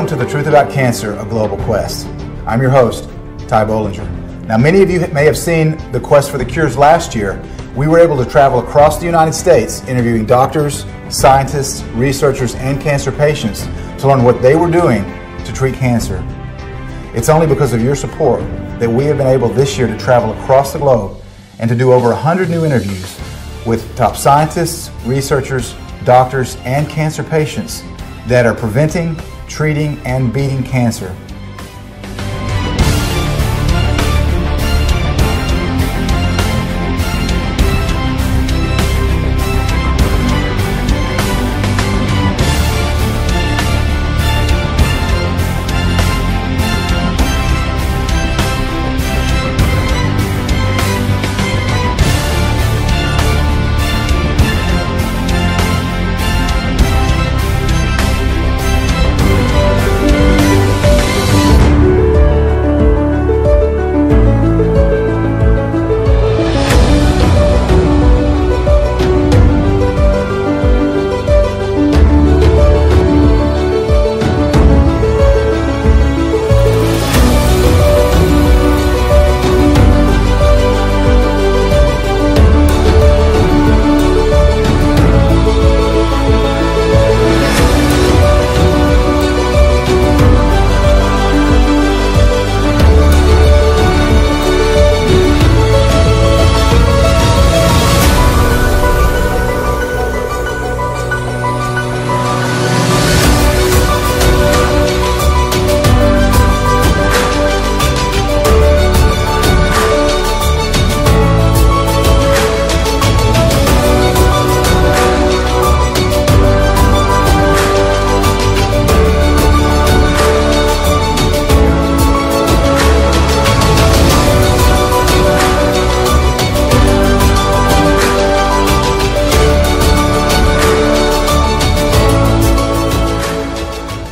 Welcome to The Truth About Cancer, a Global Quest. I'm your host, Ty Bollinger. Now, many of you may have seen the Quest for the Cures last year. We were able to travel across the United States interviewing doctors, scientists, researchers, and cancer patients to learn what they were doing to treat cancer. It's only because of your support that we have been able this year to travel across the globe and to do over 100 new interviews with top scientists, researchers, doctors, and cancer patients that are preventing, treating, and beating cancer.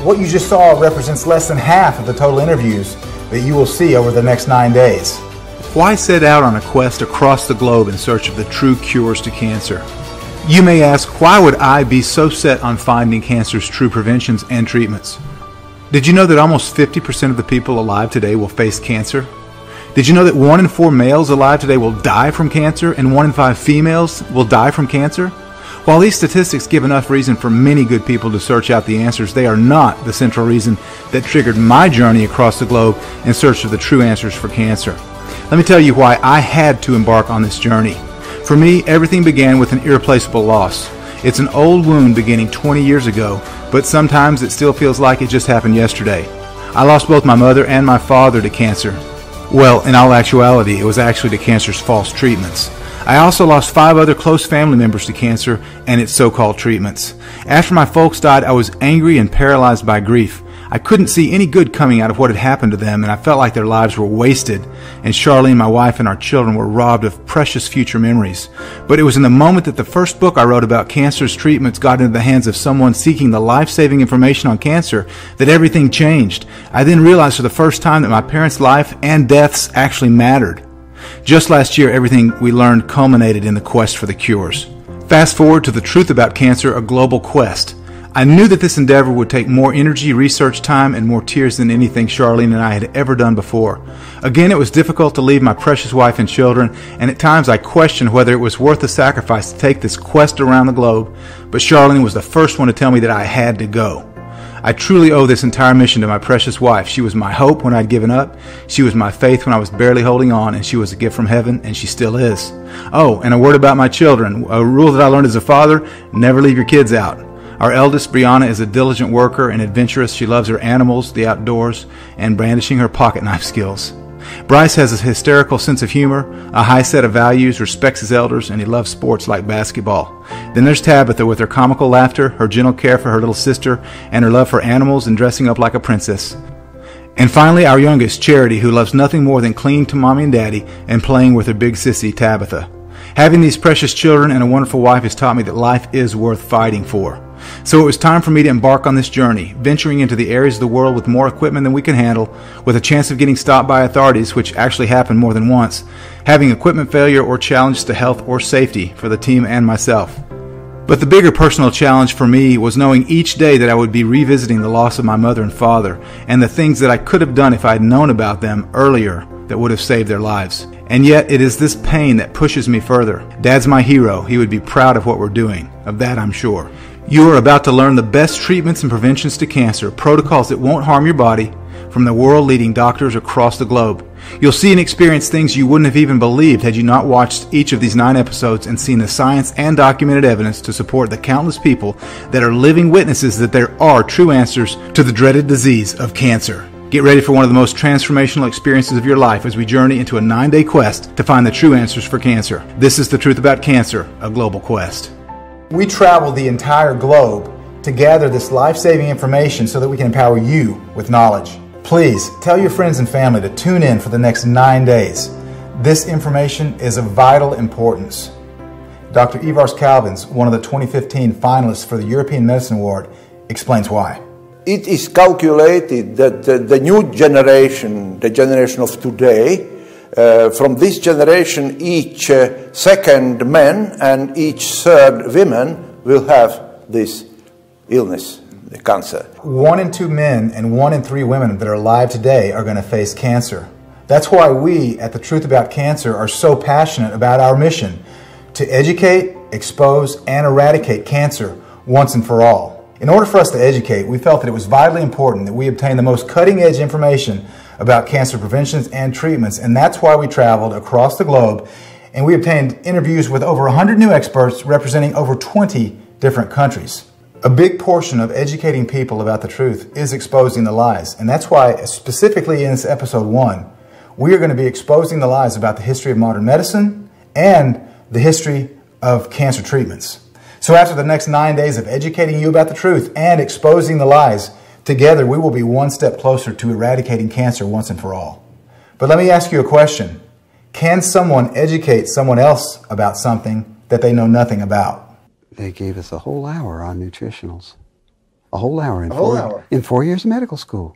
What you just saw represents less than half of the total interviews that you will see over the next 9 days. Why set out on a quest across the globe in search of the true cures to cancer? You may ask, why would I be so set on finding cancer's true preventions and treatments? Did you know that almost 50% of the people alive today will face cancer? Did you know that 1 in 4 males alive today will die from cancer and 1 in 5 females will die from cancer? While these statistics give enough reason for many good people to search out the answers, they are not the central reason that triggered my journey across the globe in search of the true answers for cancer. Let me tell you why I had to embark on this journey. For me, everything began with an irreplaceable loss. It's an old wound beginning 20 years ago, but sometimes it still feels like it just happened yesterday. I lost both my mother and my father to cancer. Well, in all actuality, it was actually to cancer's false treatments. I also lost 5 other close family members to cancer and its so-called treatments. After my folks died, I was angry and paralyzed by grief. I couldn't see any good coming out of what had happened to them, and I felt like their lives were wasted, and Charlene, my wife, and our children were robbed of precious future memories. But it was in the moment that the first book I wrote about cancer's treatments got into the hands of someone seeking the life-saving information on cancer that everything changed. I then realized for the first time that my parents' life and deaths actually mattered. Just last year, everything we learned culminated in the quest for the cures. Fast forward to The Truth About Cancer, a Global Quest. I knew that this endeavor would take more energy, research time, and more tears than anything Charlene and I had ever done before. Again, it was difficult to leave my precious wife and children, and at times I questioned whether it was worth the sacrifice to take this quest around the globe, but Charlene was the first one to tell me that I had to go. I truly owe this entire mission to my precious wife. She was my hope when I'd given up. She was my faith when I was barely holding on, and she was a gift from heaven, and she still is. Oh, and a word about my children. A rule that I learned as a father: never leave your kids out. Our eldest, Brianna, is a diligent worker and adventurous. She loves her animals, the outdoors, and brandishing her pocket knife skills. Bryce has a hysterical sense of humor, a high set of values, respects his elders, and he loves sports like basketball. Then there's Tabitha with her comical laughter, her gentle care for her little sister, and her love for animals and dressing up like a princess. And finally, our youngest, Charity, who loves nothing more than clinging to Mommy and Daddy and playing with her big sissy, Tabitha. Having these precious children and a wonderful wife has taught me that life is worth fighting for. So it was time for me to embark on this journey, venturing into the areas of the world with more equipment than we can handle, with a chance of getting stopped by authorities, which actually happened more than once, having equipment failure or challenges to health or safety for the team and myself. But the bigger personal challenge for me was knowing each day that I would be revisiting the loss of my mother and father and the things that I could have done if I had known about them earlier that would have saved their lives. And yet it is this pain that pushes me further. Dad's my hero. He would be proud of what we're doing. Of that I'm sure. You are about to learn the best treatments and preventions to cancer, protocols that won't harm your body, from the world-leading doctors across the globe. You'll see and experience things you wouldn't have even believed had you not watched each of these 9 episodes and seen the science and documented evidence to support the countless people that are living witnesses that there are true answers to the dreaded disease of cancer. Get ready for one of the most transformational experiences of your life as we journey into a 9-day quest to find the true answers for cancer. This is The Truth About Cancer, a global quest. We travel the entire globe to gather this life-saving information so that we can empower you with knowledge. Please tell your friends and family to tune in for the next 9 days. This information is of vital importance. Dr. Ivars Kalvins, one of the 2015 finalists for the European Medicine Award, explains why. It is calculated that the new generation, the generation of today, from this generation, each second man and each third woman will have this illness, the cancer. 1 in 2 men and 1 in 3 women that are alive today are going to face cancer. That's why we at The Truth About Cancer are so passionate about our mission to educate, expose, and eradicate cancer once and for all. In order for us to educate, we felt that it was vitally important that we obtain the most cutting-edge information about cancer preventions and treatments, and that's why we traveled across the globe and we obtained interviews with over 100 new experts representing over 20 different countries. A big portion of educating people about the truth is exposing the lies, and that's why specifically in this episode 1, we are going to be exposing the lies about the history of modern medicine and the history of cancer treatments. So after the next 9 days of educating you about the truth and exposing the lies, together we will be one step closer to eradicating cancer once and for all. But let me ask you a question. Can someone educate someone else about something that they know nothing about? They gave us a whole hour on nutritionals. A whole hour in 4 years of medical school.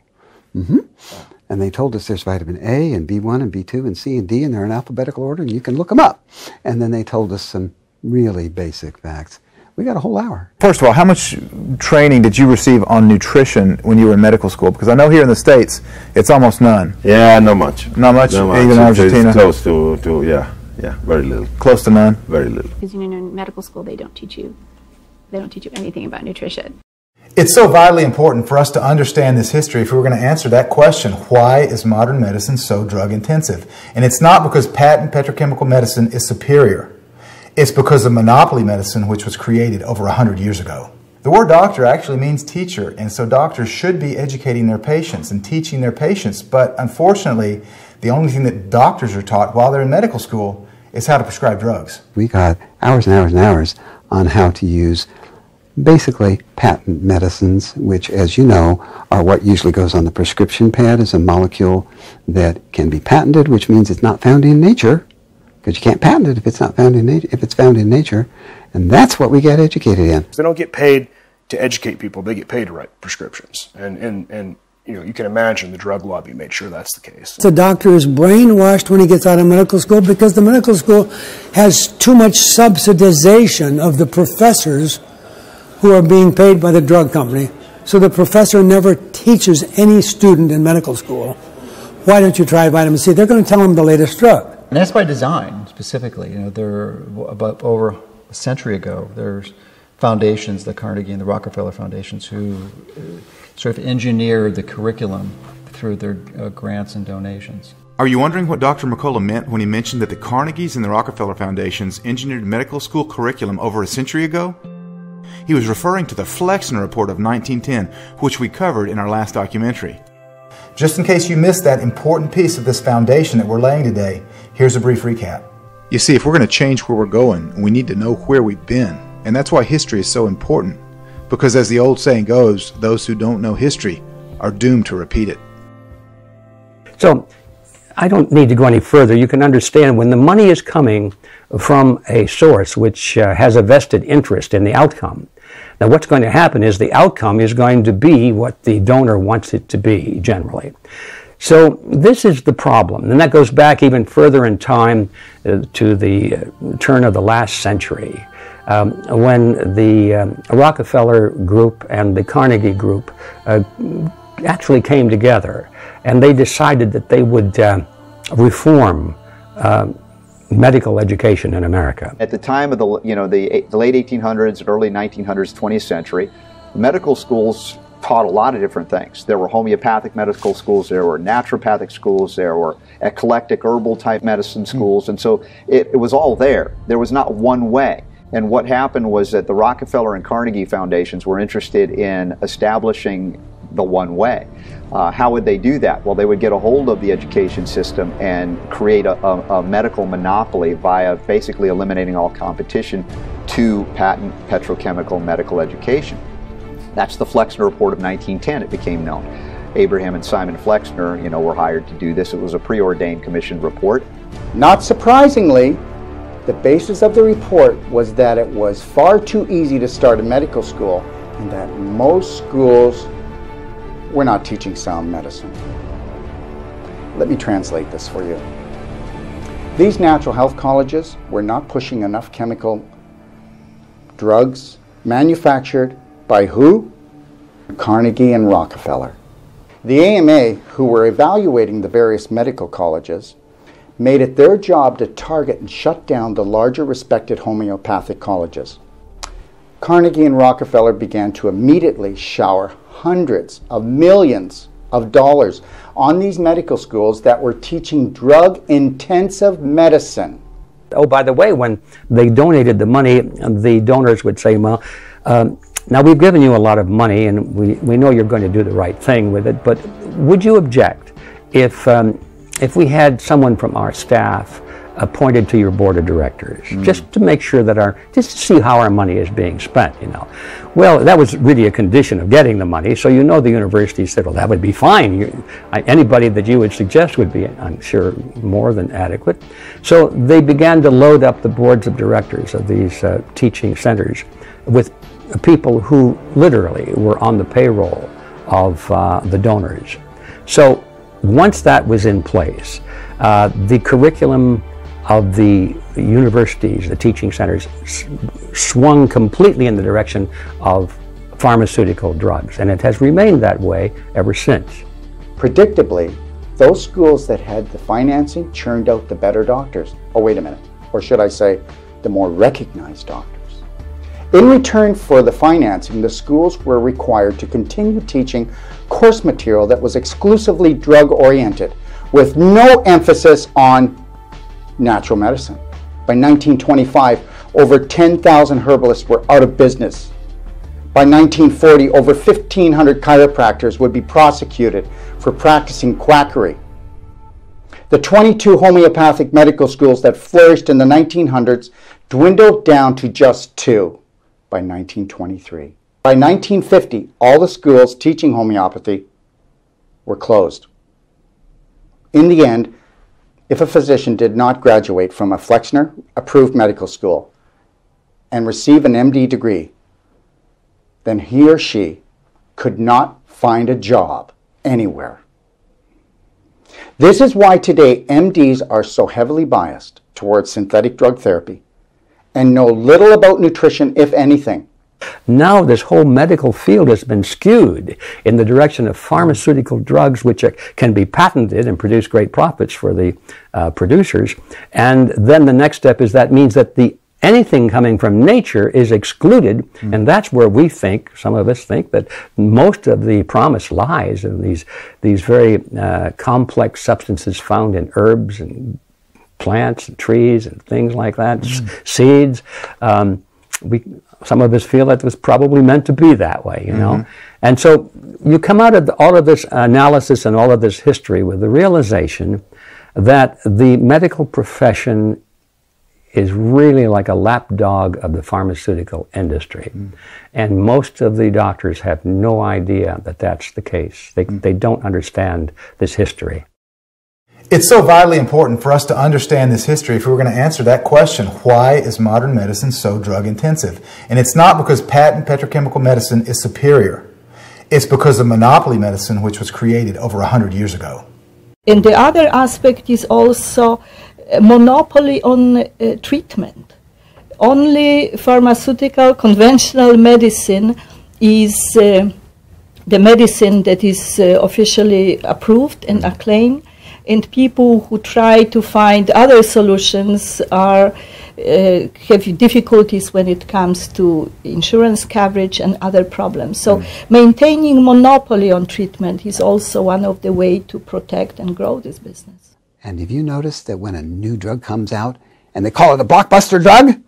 And they told us there's vitamin A and B1 and B2 and C and D, and they're in alphabetical order, and you can look them up. And then they told us some really basic facts. We got a whole hour. First of all, how much training did you receive on nutrition when you were in medical school? Because I know here in the States, it's almost none. Yeah, not much. Not much? Not much. Even in Argentina? It's close to, yeah, very little. Close to none? Very little. Because in medical school, they don't teach you anything about nutrition. It's so vitally important for us to understand this history if we were going to answer that question, why is modern medicine so drug intensive? And it's not because patent petrochemical medicine is superior. It's because of monopoly medicine, which was created over 100 years ago. The word doctor actually means teacher, and so doctors should be educating their patients and teaching their patients, but unfortunately, the only thing that doctors are taught while they're in medical school is how to prescribe drugs. We got hours and hours and hours on how to use basically patent medicines, which, as you know, are what usually goes on the prescription pad as a molecule that can be patented, which means it's not found in nature. Because you can't patent it if it's not found in if it's found in nature, and that's what we get educated in. They don't get paid to educate people; they get paid to write prescriptions, and you know, you can imagine the drug lobby made sure that's the case. The doctor is brainwashed when he gets out of medical school because the medical school has too much subsidization of the professors who are being paid by the drug company. So the professor never teaches any student in medical school, why don't you try vitamin C? They're going to tell them the latest drug. And that's by design, specifically. You know, there about over a century ago, there's foundations, the Carnegie and the Rockefeller foundations, who sort of engineered the curriculum through their grants and donations. Are you wondering what Dr. McCullough meant when he mentioned that the Carnegies and the Rockefeller foundations engineered medical school curriculum over a century ago? He was referring to the Flexner Report of 1910, which we covered in our last documentary. Just in case you missed that important piece of this foundation that we're laying today, here's a brief recap. You see, if we're going to change where we're going, we need to know where we've been. And that's why history is so important. Because as the old saying goes, those who don't know history are doomed to repeat it. So, I don't need to go any further. You can understand when the money is coming from a source which has a vested interest in the outcome. Now, what's going to happen is the outcome is going to be what the donor wants it to be, generally. So this is the problem, and that goes back even further in time to the turn of the last century. when the Rockefeller group and the Carnegie group actually came together, and they decided that they would reform medical education in America. At the time of the late 1800s, early 1900s, 20th century, medical schools taught a lot of different things. There were homeopathic medical schools, there were naturopathic schools, there were eclectic herbal type medicine schools, and so it was all there. There was not one way. And what happened was that the Rockefeller and Carnegie foundations were interested in establishing the one way. How would they do that? Well, they would get a hold of the education system and create a medical monopoly via basically eliminating all competition to patent petrochemical medical education. That's the Flexner Report of 1910, it became known. Abraham and Simon Flexner, were hired to do this. It was a preordained commissioned report. Not surprisingly, the basis of the report was that it was far too easy to start a medical school and that most schools were not teaching sound medicine. Let me translate this for you. These natural health colleges were not pushing enough chemical drugs manufactured by who? Carnegie and Rockefeller. The AMA, who were evaluating the various medical colleges, made it their job to target and shut down the larger respected homeopathic colleges. Carnegie and Rockefeller began to immediately shower hundreds of millions of dollars on these medical schools that were teaching drug-intensive medicine. Oh, by the way, when they donated the money, the donors would say, well, now we've given you a lot of money and we know you're going to do the right thing with it, but would you object if we had someone from our staff appointed to your board of directors, just to make sure that just to see how our money is being spent, Well, that was really a condition of getting the money, so the university said, well, that would be fine. Anybody that you would suggest would be, I'm sure, more than adequate. So they began to load up the boards of directors of these teaching centers with people who literally were on the payroll of the donors. So once that was in place, the curriculum of the universities, the teaching centers, swung completely in the direction of pharmaceutical drugs, and it has remained that way ever since. Predictably, those schools that had the financing churned out the better doctors. Oh, wait a minute. Or should I say, the more recognized doctors. In return for the financing, the schools were required to continue teaching course material that was exclusively drug-oriented, with no emphasis on natural medicine. By 1925, over 10,000 herbalists were out of business. By 1940, over 1,500 chiropractors would be prosecuted for practicing quackery. The 22 homeopathic medical schools that flourished in the 1900s dwindled down to just 2 by 1923. By 1950, all the schools teaching homeopathy were closed. In the end, if a physician did not graduate from a Flexner-approved medical school and receive an MD degree, then he or she could not find a job anywhere. This is why today MDs are so heavily biased towards synthetic drug therapy and know little about nutrition, if anything. Now this whole medical field has been skewed in the direction of pharmaceutical drugs which can be patented and produce great profits for the producers. And then the next step is that means that anything coming from nature is excluded, and that's where we think, some of us think, that most of the promise lies in these very complex substances found in herbs and plants and trees and things like that, seeds. Some of us feel that it was probably meant to be that way, And so you come out of all of this analysis and all of this history with the realization that the medical profession is really like a lapdog of the pharmaceutical industry. And most of the doctors have no idea that that's the case. They don't understand this history. It's so vitally important for us to understand this history if we were going to answer that question, why is modern medicine so drug intensive? And it's not because patent petrochemical medicine is superior. It's because of monopoly medicine, which was created over 100 years ago. And the other aspect is also a monopoly on treatment. only pharmaceutical conventional medicine is the medicine that is officially approved and acclaimed, and people who try to find other solutions are have difficulties when it comes to insurance coverage and other problems. So maintaining monopoly on treatment is also one of the ways to protect and grow this business. And have you noticed that when a new drug comes out and they call it a blockbuster drug,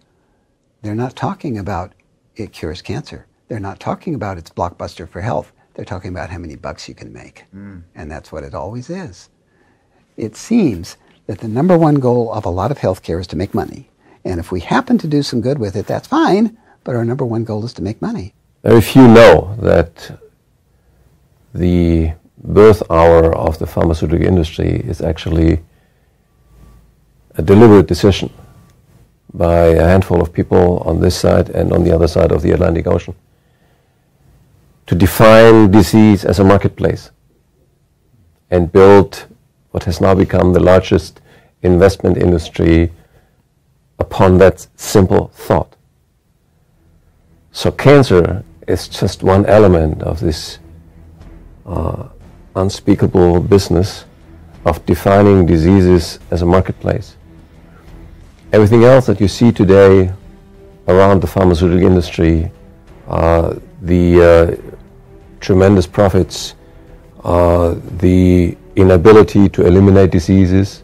they're not talking about it cures cancer. They're not talking about it's blockbuster for health. They're talking about how many bucks you can make. And that's what it always is. It seems that the number one goal of a lot of healthcare is to make money. And if we happen to do some good with it, that's fine, but our number one goal is to make money. Very few know that the birth hour of the pharmaceutical industry is actually a deliberate decision by a handful of people on this side and on the other side of the Atlantic Ocean to define disease as a marketplace and build what has now become the largest investment industry upon that simple thought. So cancer is just one element of this unspeakable business of defining diseases as a marketplace. Everything else that you see today around the pharmaceutical industry, the tremendous profits, the inability to eliminate diseases,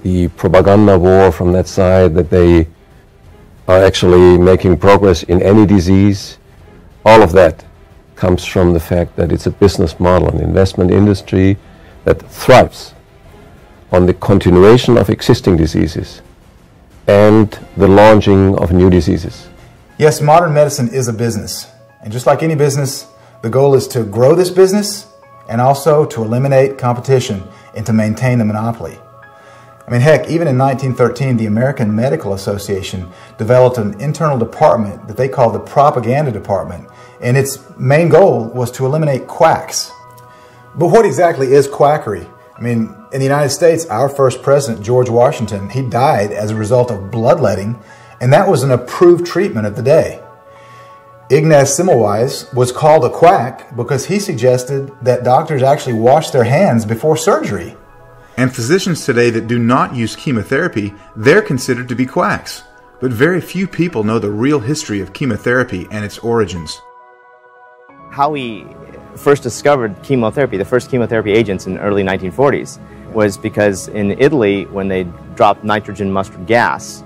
the propaganda war from that side that they are actually making progress in any disease, all of that comes from the fact that it's a business model, an investment industry that thrives on the continuation of existing diseases and the launching of new diseases. Yes, modern medicine is a business. And just like any business, the goal is to grow this business and also to eliminate competition and to maintain the monopoly. I mean, heck, even in 1913, the American Medical Association developed an internal department that they called the propaganda department, and its main goal was to eliminate quacks. But what exactly is quackery? I mean, in the United States, our first president, George Washington, he died as a result of bloodletting, and that was an approved treatment of the day. Ignaz Semmelweis was called a quack because he suggested that doctors actually wash their hands before surgery. And physicians today that do not use chemotherapy, they're considered to be quacks. But very few people know the real history of chemotherapy and its origins. How we first discovered chemotherapy, the first chemotherapy agents in the early 1940s, was because in Italy, when they dropped nitrogen mustard gas,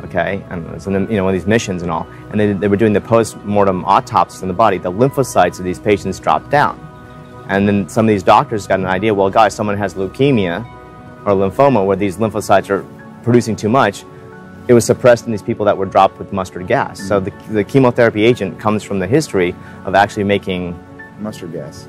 okay, and it was in, one of these missions and all, and they were doing the post-mortem autopsies in the body, the lymphocytes of these patients dropped down. And then some of these doctors got an idea, well, guys, someone has leukemia or lymphoma where these lymphocytes are producing too much. It was suppressed in these people that were dropped with mustard gas. So the chemotherapy agent comes from the history of actually making mustard gas.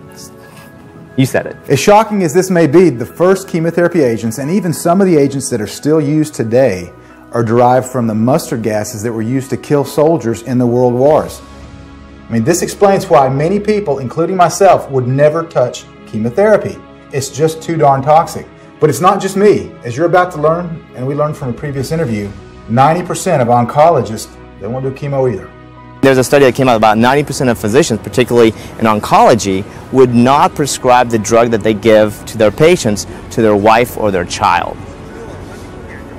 You said it. As shocking as this may be, the first chemotherapy agents, and even some of the agents that are still used today, are derived from the mustard gases that were used to kill soldiers in the world wars. I mean, this explains why many people, including myself, would never touch chemotherapy. It's just too darn toxic. But it's not just me. As you're about to learn, and we learned from a previous interview, 90% of oncologists, they won't do chemo either. There's a study that came out about 90% of physicians, particularly in oncology, would not prescribe the drug that they give to their patients to their wife or their child.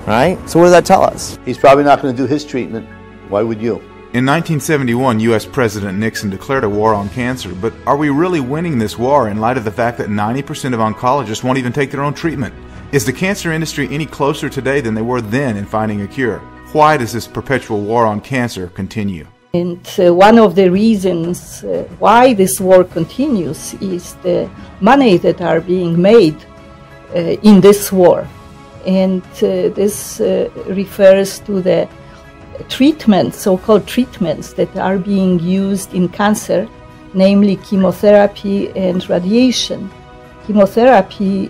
Right? So what does that tell us? He's probably not going to do his treatment. Why would you? In 1971, U.S. President Nixon declared a war on cancer, but are we really winning this war in light of the fact that 90% of oncologists won't even take their own treatment? Is the cancer industry any closer today than they were then in finding a cure? Why does this perpetual war on cancer continue? And one of the reasons why this war continues is the money that are being made in this war. And this refers to the treatments, so-called treatments that are being used in cancer, namely chemotherapy and radiation. Chemotherapy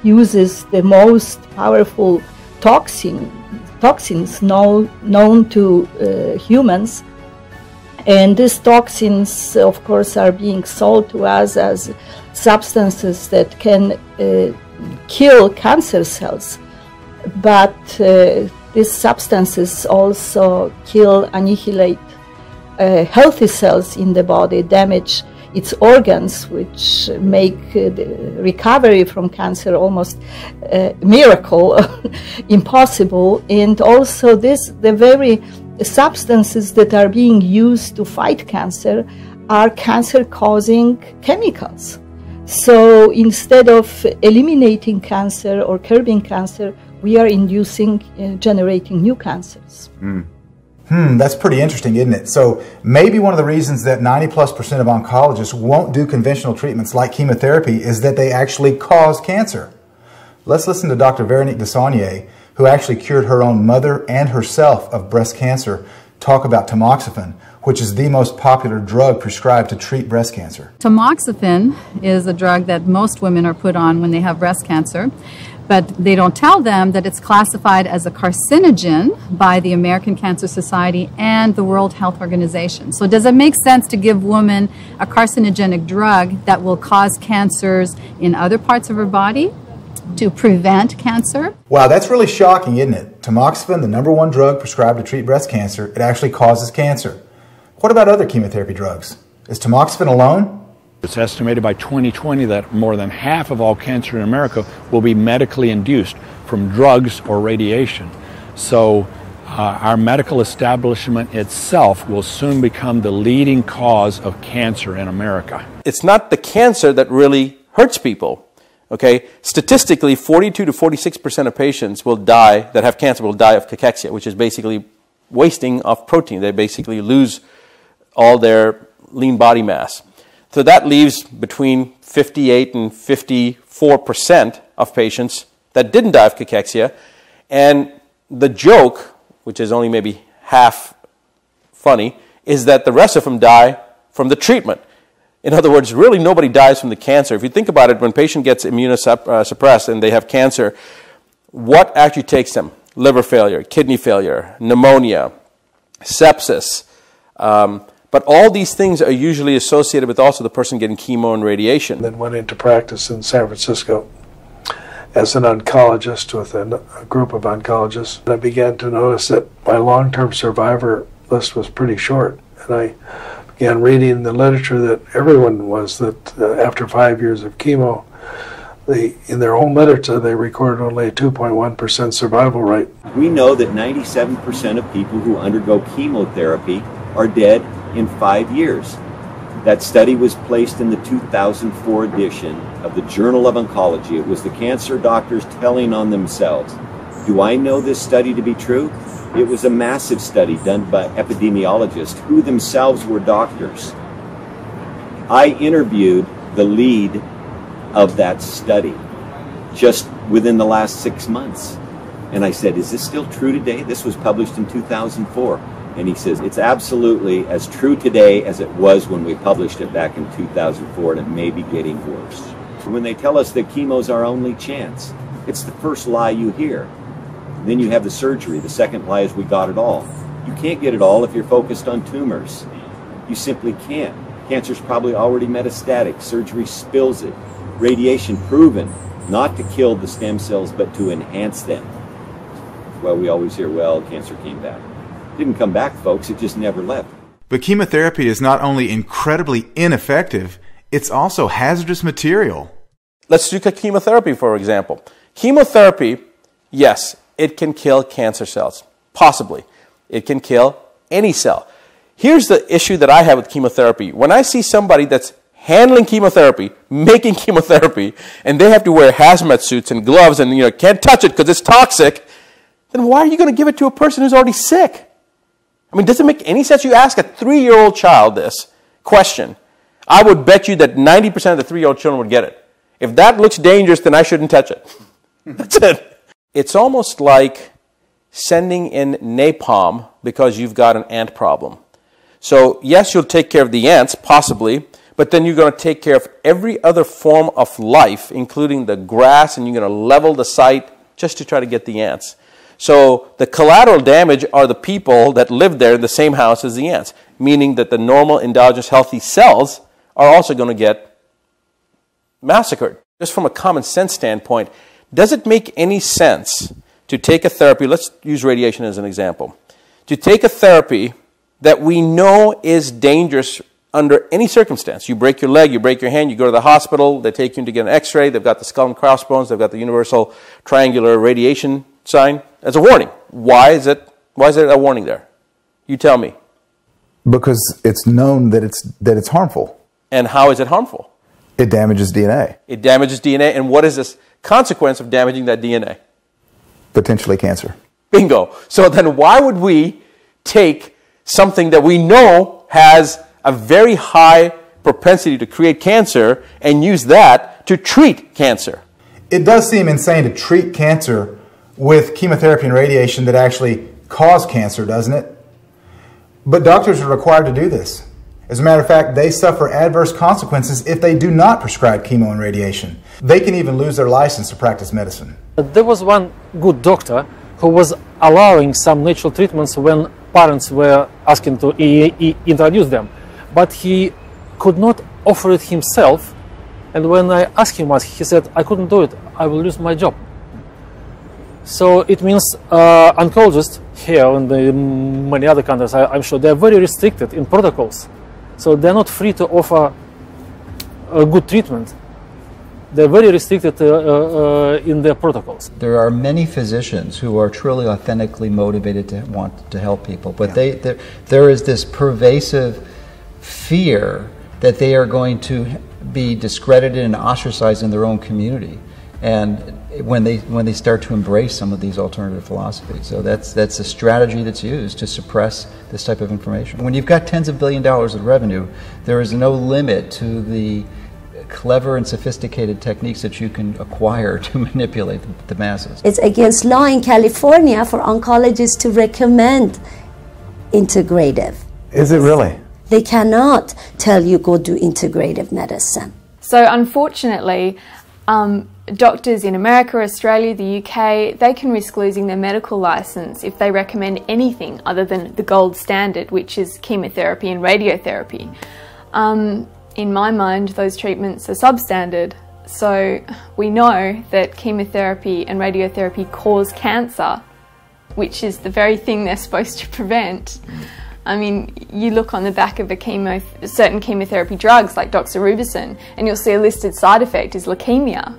uses the most powerful toxins known to humans, and these toxins, of course, are being sold to us as substances that can kill cancer cells. But these substances also kill, annihilate healthy cells in the body, damage its organs, which make the recovery from cancer almost a miracle, impossible. And also the very substances that are being used to fight cancer are cancer-causing chemicals. So instead of eliminating cancer or curbing cancer, we are inducing, generating new cancers. That's pretty interesting, isn't it? So maybe one of the reasons that 90+% of oncologists won't do conventional treatments like chemotherapy is that they actually cause cancer. Let's listen to Dr. Véronique Desaulniers, who actually cured her own mother and herself of breast cancer, talk about tamoxifen, which is the most popular drug prescribed to treat breast cancer. Tamoxifen is a drug that most women are put on when they have breast cancer, but they don't tell them that it's classified as a carcinogen by the American Cancer Society and the World Health Organization. So does it make sense to give women a carcinogenic drug that will cause cancers in other parts of her body to prevent cancer? Wow, that's really shocking, isn't it? Tamoxifen, the #1 drug prescribed to treat breast cancer, it actually causes cancer. What about other chemotherapy drugs? Is tamoxifen alone? It's estimated by 2020 that more than half of all cancer in America will be medically induced from drugs or radiation. So our medical establishment itself will soon become the leading cause of cancer in America. It's not the cancer that really hurts people. Okay, statistically, 42 to 46% of patients will die, that have cancer, will die of cachexia, which is basically wasting of protein. They basically lose all their lean body mass. So that leaves between 58 and 54% of patients that didn't die of cachexia. And the joke, which is only maybe half funny, is that the rest of them die from the treatment. In other words, really nobody dies from the cancer. If you think about it, when a patient gets immunosuppressed and they have cancer, what actually takes them? Liver failure, kidney failure, pneumonia, sepsis. But all these things are usually associated with also the person getting chemo and radiation. Then went into practice in San Francisco as an oncologist with a group of oncologists. And I began to notice that my long-term survivor list was pretty short. And I began reading the literature that everyone was, that after 5 years of chemo, in their own literature, they recorded only a 2.1% survival rate. We know that 97% of people who undergo chemotherapy are dead in 5 years. That study was placed in the 2004 edition of the Journal of Oncology. It was the cancer doctors telling on themselves. Do I know this study to be true? It was a massive study done by epidemiologists who themselves were doctors. I interviewed the lead of that study just within the last 6 months. And I said, is this still true today? This was published in 2004. And he says, it's absolutely as true today as it was when we published it back in 2004, and it may be getting worse. When they tell us that chemo's our only chance, it's the first lie you hear. Then you have the surgery. The second lie is we got it all. You can't get it all if you're focused on tumors. You simply can't. Cancer's probably already metastatic. Surgery spills it. Radiation proven not to kill the stem cells, but to enhance them. Well, we always hear, well, cancer came back. Didn't come back, folks. It just never left. But chemotherapy is not only incredibly ineffective, it's also hazardous material. Let's do chemotherapy, for example. Chemotherapy, yes, it can kill cancer cells. Possibly. It can kill any cell. Here's the issue that I have with chemotherapy. When I see somebody that's handling chemotherapy, making chemotherapy, and they have to wear hazmat suits and gloves and can't touch it because it's toxic, then why are you going to give it to a person who's already sick? I mean, does it make any sense? You ask a 3-year-old child this question, I would bet you that 90% of the 3-year-old children would get it. If that looks dangerous, then I shouldn't touch it. That's it. It's almost like sending in napalm because you've got an ant problem. So yes, you'll take care of the ants, possibly, but then you're going to take care of every other form of life, including the grass, and you're going to level the site just to try to get the ants. So the collateral damage are the people that live there in the same house as the ants, meaning that the normal, endogenous, healthy cells are also going to get massacred. Just from a common sense standpoint, does it make any sense to take a therapy, let's use radiation as an example, to take a therapy that we know is dangerous under any circumstance. You break your leg, you break your hand, you go to the hospital, they take you in to get an x-ray, they've got the skull and crossbones, they've got the universal triangular radiation sign. As a warning. Why is there a warning there? You tell me. Because it's known that it's harmful. And how is it harmful? It damages DNA. It damages DNA, and what is this consequence of damaging that DNA? Potentially cancer. Bingo. So then why would we take something that we know has a very high propensity to create cancer and use that to treat cancer? It does seem insane to treat cancer with chemotherapy and radiation that actually cause cancer, doesn't it? But doctors are required to do this. As a matter of fact, they suffer adverse consequences if they do not prescribe chemo and radiation. They can even lose their license to practice medicine. There was one good doctor who was allowing some natural treatments when parents were asking to introduce them. But he could not offer it himself. And when I asked him once, he said, I couldn't do it. I will lose my job. So it means oncologists here and in many other countries, I'm sure, they're very restricted in protocols. So they're not free to offer a good treatment. They're very restricted in their protocols. There are many physicians who are truly authentically motivated to want to help people, but there is this pervasive fear that they are going to be discredited and ostracized in their own community, and when they start to embrace some of these alternative philosophies. So that's a strategy that's used to suppress this type of information. When you've got tens of billions of dollars of revenue, there is no limit to the clever and sophisticated techniques that you can acquire to manipulate the masses. It's against law in California for oncologists to recommend integrative. Is it really? They cannot tell you go do integrative medicine. So unfortunately, doctors in America, Australia, the UK, they can risk losing their medical license if they recommend anything other than the gold standard, which is chemotherapy and radiotherapy. In my mind, those treatments are substandard. So we know that chemotherapy and radiotherapy cause cancer, which is the very thing they're supposed to prevent. I mean, you look on the back of certain chemotherapy drugs like doxorubicin, and you'll see a listed side effect is leukemia.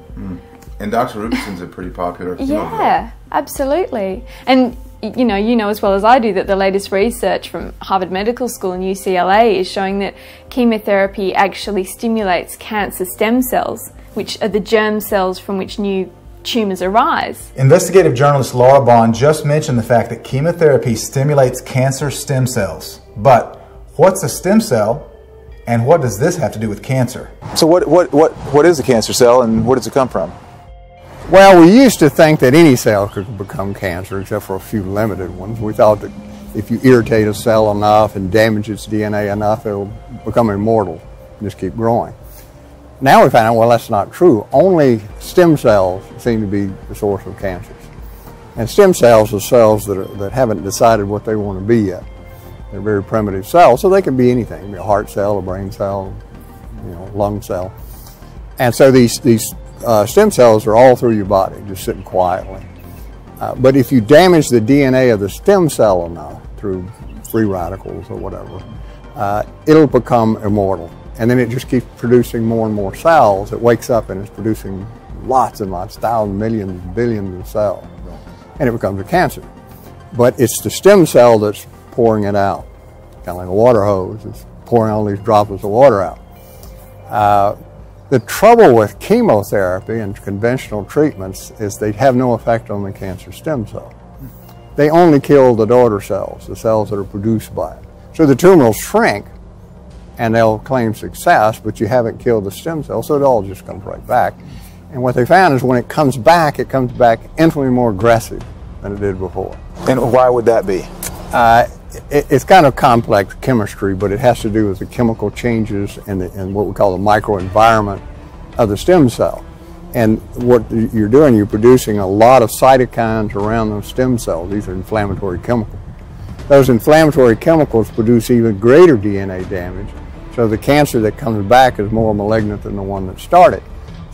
And doxorubicin's a pretty popular Yeah, absolutely. And you know as well as I do that the latest research from Harvard Medical School and UCLA is showing that chemotherapy actually stimulates cancer stem cells, which are the germ cells from which new tumors arise. Investigative journalist Laura Bond just mentioned the fact that chemotherapy stimulates cancer stem cells. But what's a stem cell, and what does this have to do with cancer? So what is a cancer cell, and where does it come from? Well, we used to think that any cell could become cancer, except for a few limited ones. We thought that if you irritate a cell enough and damage its DNA enough, it will become immortal and just keep growing. Now we find out, well, that's not true. Only stem cells seem to be the source of cancers. And stem cells are cells that haven't decided what they want to be yet. They're very primitive cells, so they can be anything. It can be a heart cell, a brain cell, lung cell. And so these stem cells are all through your body, just sitting quietly. But if you damage the DNA of the stem cell enough through free radicals or whatever, it'll become immortal. And then it just keeps producing more and more cells. It wakes up and it's producing lots and lots, thousands, millions, billions of cells. And it becomes a cancer. But it's the stem cell that's pouring it out. Kind of like a water hose. It's pouring all these droplets of water out. The trouble with chemotherapy and conventional treatments is they have no effect on the cancer stem cell. They only kill the daughter cells, the cells that are produced by it. So the tumor will shrink, and they'll claim success, but you haven't killed the stem cell, so it all just comes right back. And what they found is when it comes back infinitely more aggressive than it did before. And why would that be? It's kind of complex chemistry, but it has to do with the chemical changes in what we call the microenvironment of the stem cell. And what you're doing, you're producing a lot of cytokines around those stem cells. These are inflammatory chemicals. Those inflammatory chemicals produce even greater DNA damage. So the cancer that comes back is more malignant than the one that started.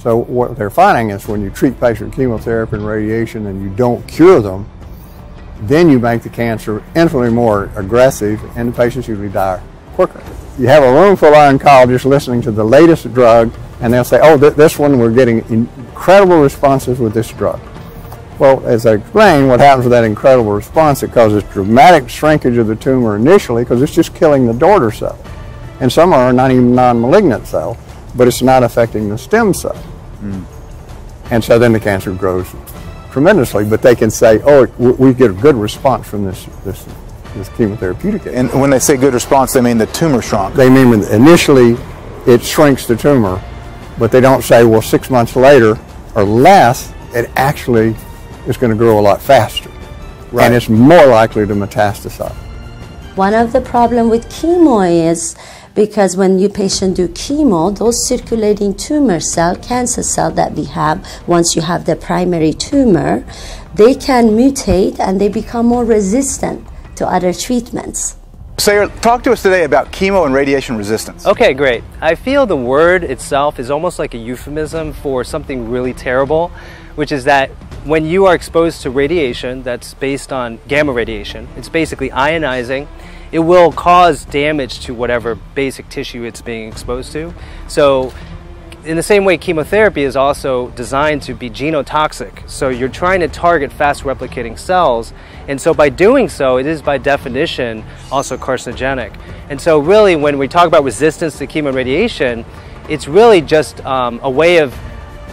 So what they're finding is when you treat patients with chemotherapy and radiation and you don't cure them, then you make the cancer infinitely more aggressive and the patients usually die quicker. You have a room full of oncologists listening to the latest drug and they'll say, oh, this one we're getting incredible responses with this drug. Well, as I explained, what happens with that incredible response, it causes dramatic shrinkage of the tumor initially because it's just killing the daughter cell. And some are not even non-malignant cell, but it's not affecting the stem cell. And so then the cancer grows tremendously, but they can say, oh, we get a good response from this chemotherapeutic. And when they say good response, they mean the tumor shrunk. They mean initially it shrinks the tumor, but they don't say, well, 6 months later or less, it actually is going to grow a lot faster. Right. And it's more likely to metastasize. One of the problems with chemo is because when you patient do chemo, those circulating tumor cell, cancer cell that we have, once you have the primary tumor, they can mutate and they become more resistant to other treatments. Sayer, talk to us today about chemo and radiation resistance. Okay, great. I feel the word itself is almost like a euphemism for something really terrible, which is that when you are exposed to radiation that's based on gamma radiation, it's basically ionizing, it will cause damage to whatever basic tissue it's being exposed to. So in the same way, chemotherapy is also designed to be genotoxic. So you're trying to target fast replicating cells, and so by doing so, it is by definition also carcinogenic. And so really, when we talk about resistance to chemo and radiation, it's really just a way of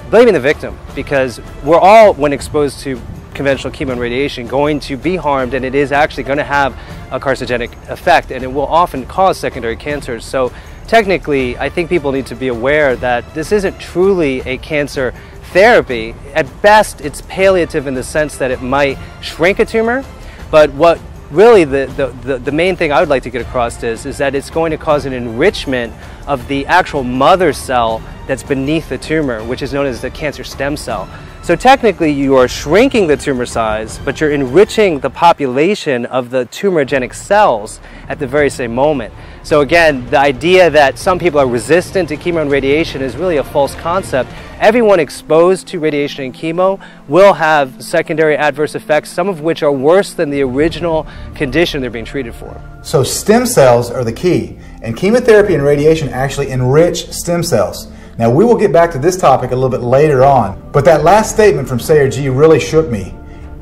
blaming the victim, because we're all, when exposed to conventional chemo and radiation, going to be harmed, and it is actually going to have a carcinogenic effect, and it will often cause secondary cancers. So technically, I think people need to be aware that this isn't truly a cancer therapy. At best, it's palliative in the sense that it might shrink a tumor, but what really the main thing I would like to get across is that it's going to cause an enrichment of the actual mother cell that's beneath the tumor, which is known as the cancer stem cell. So technically you are shrinking the tumor size, but you're enriching the population of the tumorigenic cells at the very same moment. So again, the idea that some people are resistant to chemo and radiation is really a false concept. Everyone exposed to radiation and chemo will have secondary adverse effects, some of which are worse than the original condition they're being treated for. So stem cells are the key, and chemotherapy and radiation actually enrich stem cells. Now, we will get back to this topic a little bit later on, but that last statement from Sayer G really shook me.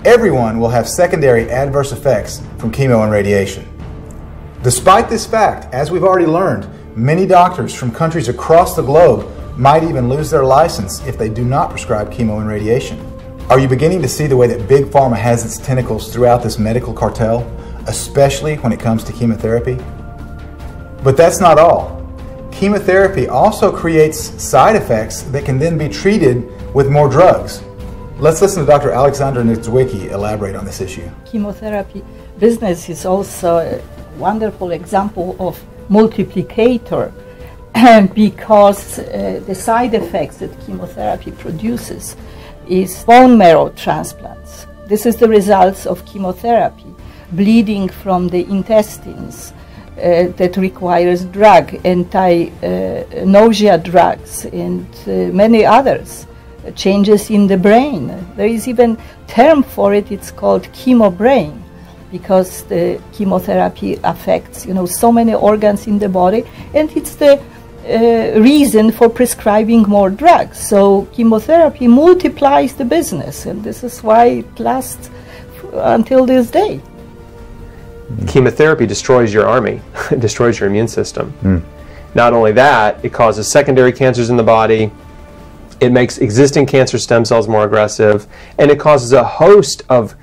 Everyone will have secondary adverse effects from chemo and radiation. Despite this fact, as we've already learned, many doctors from countries across the globe might even lose their license if they do not prescribe chemo and radiation. Are you beginning to see the way that Big Pharma has its tentacles throughout this medical cartel, especially when it comes to chemotherapy? But that's not all. Chemotherapy also creates side effects that can then be treated with more drugs. Let's listen to Dr. Alexandra Niedzwiecki elaborate on this issue. Chemotherapy business is also a wonderful example of multiplicator because the side effects that chemotherapy produces is bone marrow transplants. This is the results of chemotherapy, bleeding from the intestines, that requires drug, anti-nausea drugs, and many others, changes in the brain. There is even term for it, it's called chemo brain, because the chemotherapy affects, so many organs in the body, and it's the reason for prescribing more drugs. So chemotherapy multiplies the business, and this is why it lasts until this day. Chemotherapy destroys your army, it destroys your immune system. Not only that, it causes secondary cancers in the body, it makes existing cancer stem cells more aggressive, and it causes a host of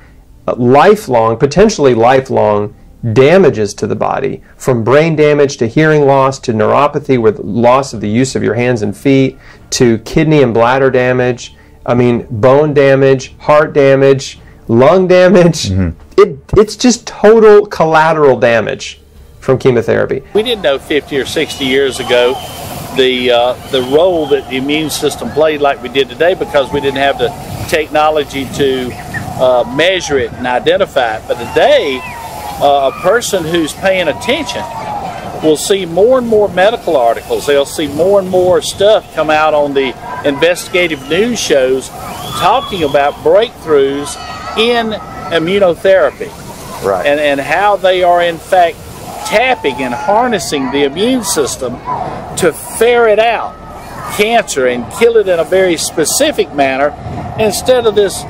lifelong, potentially lifelong damages to the body, from brain damage to hearing loss to neuropathy with loss of the use of your hands and feet, to kidney and bladder damage, bone damage, heart damage, lung damage. It's just total collateral damage from chemotherapy. We didn't know 50 or 60 years ago the role that the immune system played like we did today, because we didn't have the technology to measure it and identify it. But today, a person who's paying attention will see more and more medical articles. They'll see more and more stuff come out on the investigative news shows talking about breakthroughs in immunotherapy, right, and how they are in fact tapping and harnessing the immune system to ferret out cancer and kill it in a very specific manner instead of this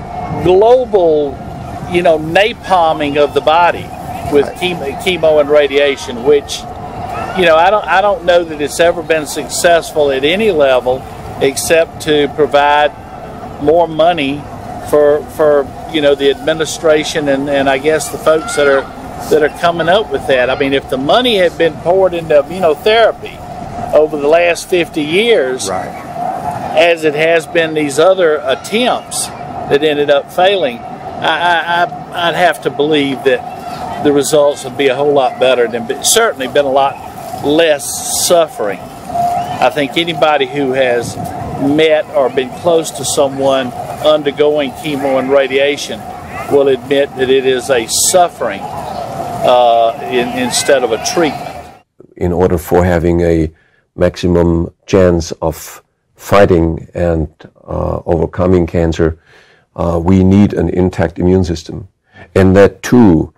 global, napalming of the body with chemo and radiation, which, I don't know that it's ever been successful at any level except to provide more money for the administration and I guess the folks that are coming up with that. I mean, if the money had been poured into immunotherapy over the last 50 years, right, as it has been these other attempts that ended up failing, I'd have to believe that the results would be a whole lot better than, certainly been a lot less suffering. I think anybody who has met or been close to someone undergoing chemo and radiation will admit that it is a suffering instead of a treatment. In order for having a maximum chance of fighting and overcoming cancer, we need an intact immune system. And that too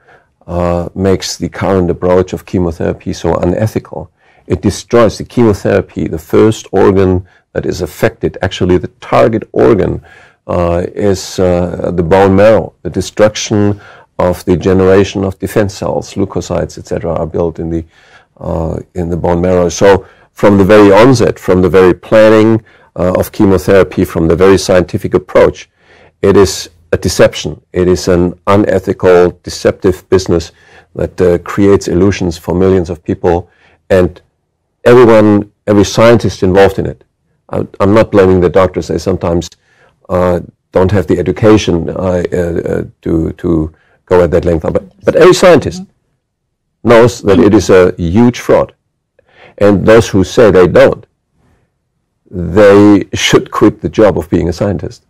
makes the current approach of chemotherapy so unethical. It destroys the chemotherapy, the first organ that is affected, actually the target organ, is the bone marrow. The destruction of the generation of defense cells, leukocytes, etc., are built in the bone marrow. So from the very onset, from the very planning of chemotherapy, from the very scientific approach, it is a deception. It is an unethical, deceptive business that creates illusions for millions of people, and every scientist involved in it. I'm not blaming the doctors. They sometimes don't have the education to go at that length. But every scientist knows that it is a huge fraud. And those who say they don't, they should quit the job of being a scientist.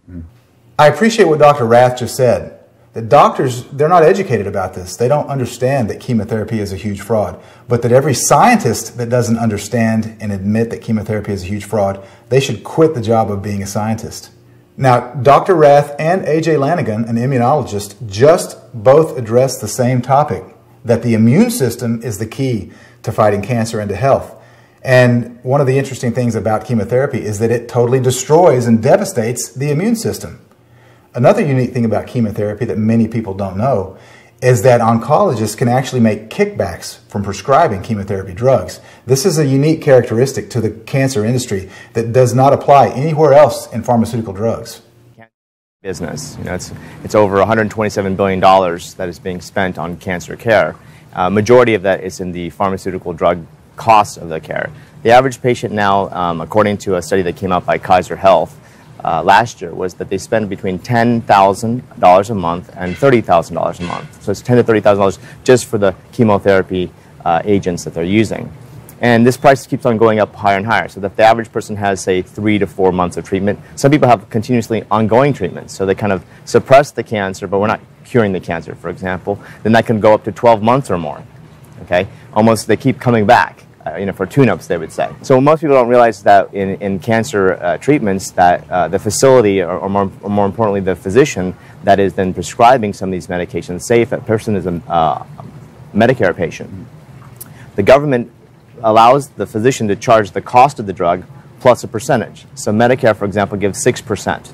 I appreciate what Dr. Rath just said. That doctors, they're not educated about this. They don't understand that chemotherapy is a huge fraud. But that every scientist that doesn't understand and admit that chemotherapy is a huge fraud, they should quit the job of being a scientist. Now, Dr. Rath and A.J. Lanigan, an immunologist, just both addressed the same topic, that the immune system is the key to fighting cancer and to health. And one of the interesting things about chemotherapy is that it totally destroys and devastates the immune system. Another unique thing about chemotherapy that many people don't know is that oncologists can actually make kickbacks from prescribing chemotherapy drugs. This is a unique characteristic to the cancer industry that does not apply anywhere else in pharmaceutical drugs. Business, it's over $127 billion that is being spent on cancer care. Majority of that is in the pharmaceutical drug cost of the care. The average patient now, according to a study that came out by Kaiser Health last year, was that they spend between $10,000 a month and $30,000 a month. So it's $10,000 to $30,000 just for the chemotherapy agents that they're using. And this price keeps on going up higher and higher, so that the average person has, say, 3 to 4 months of treatment. Some people have continuously ongoing treatments, so they kind of suppress the cancer, but we're not curing the cancer, for example. Then that can go up to 12 months or more, okay? Almost, they keep coming back, for tune-ups, they would say. So most people don't realize that in cancer treatments that the facility, or more importantly, the physician that is then prescribing some of these medications, say if a person is a Medicare patient, the government allows the physician to charge the cost of the drug plus a percentage. So Medicare, for example, gives 6%,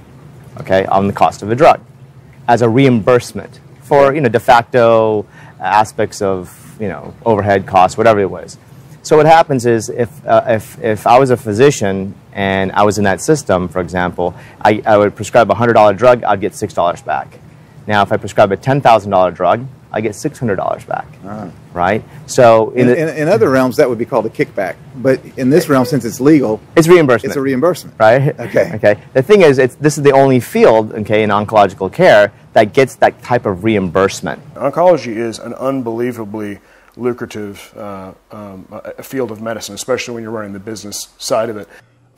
okay, on the cost of the drug as a reimbursement for, de facto aspects of, overhead costs, whatever it was. So what happens is if I was a physician and I was in that system, for example, I would prescribe a $100 drug, I'd get $6 back. Now, if I prescribe a $10,000 drug, I get $600 back, right? So in other realms, that would be called a kickback. But in this realm, since it's legal, it's reimbursement. It's a reimbursement, right? Okay. Okay. The thing is, this is the only field, okay, in oncological care that gets that type of reimbursement. Oncology is an unbelievably lucrative field of medicine, especially when you're running the business side of it.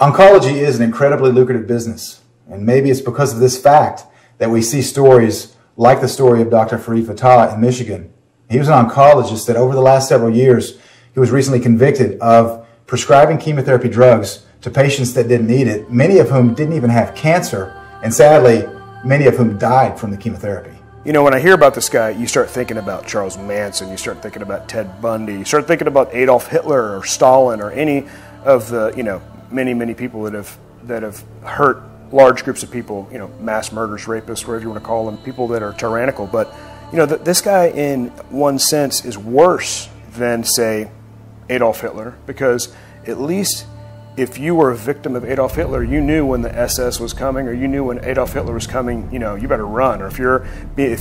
Oncology is an incredibly lucrative business, and maybe it's because of this fact that we see stories like the story of Dr. Farid Fatah in Michigan. He was an oncologist that over the last several years, he was recently convicted of prescribing chemotherapy drugs to patients that didn't need it, many of whom didn't even have cancer, and sadly, many of whom died from the chemotherapy. You know, when I hear about this guy, you start thinking about Charles Manson, you start thinking about Ted Bundy, you start thinking about Adolf Hitler or Stalin or any of the, you know, many people that have hurt large groups of people, you know, mass murderers, rapists, whatever you want to call them, people that are tyrannical. But, you know, this guy in one sense is worse than, say, Adolf Hitler, because at least if you were a victim of Adolf Hitler, you knew when the SS was coming, or you knew when Adolf Hitler was coming, you know, you better run. Or if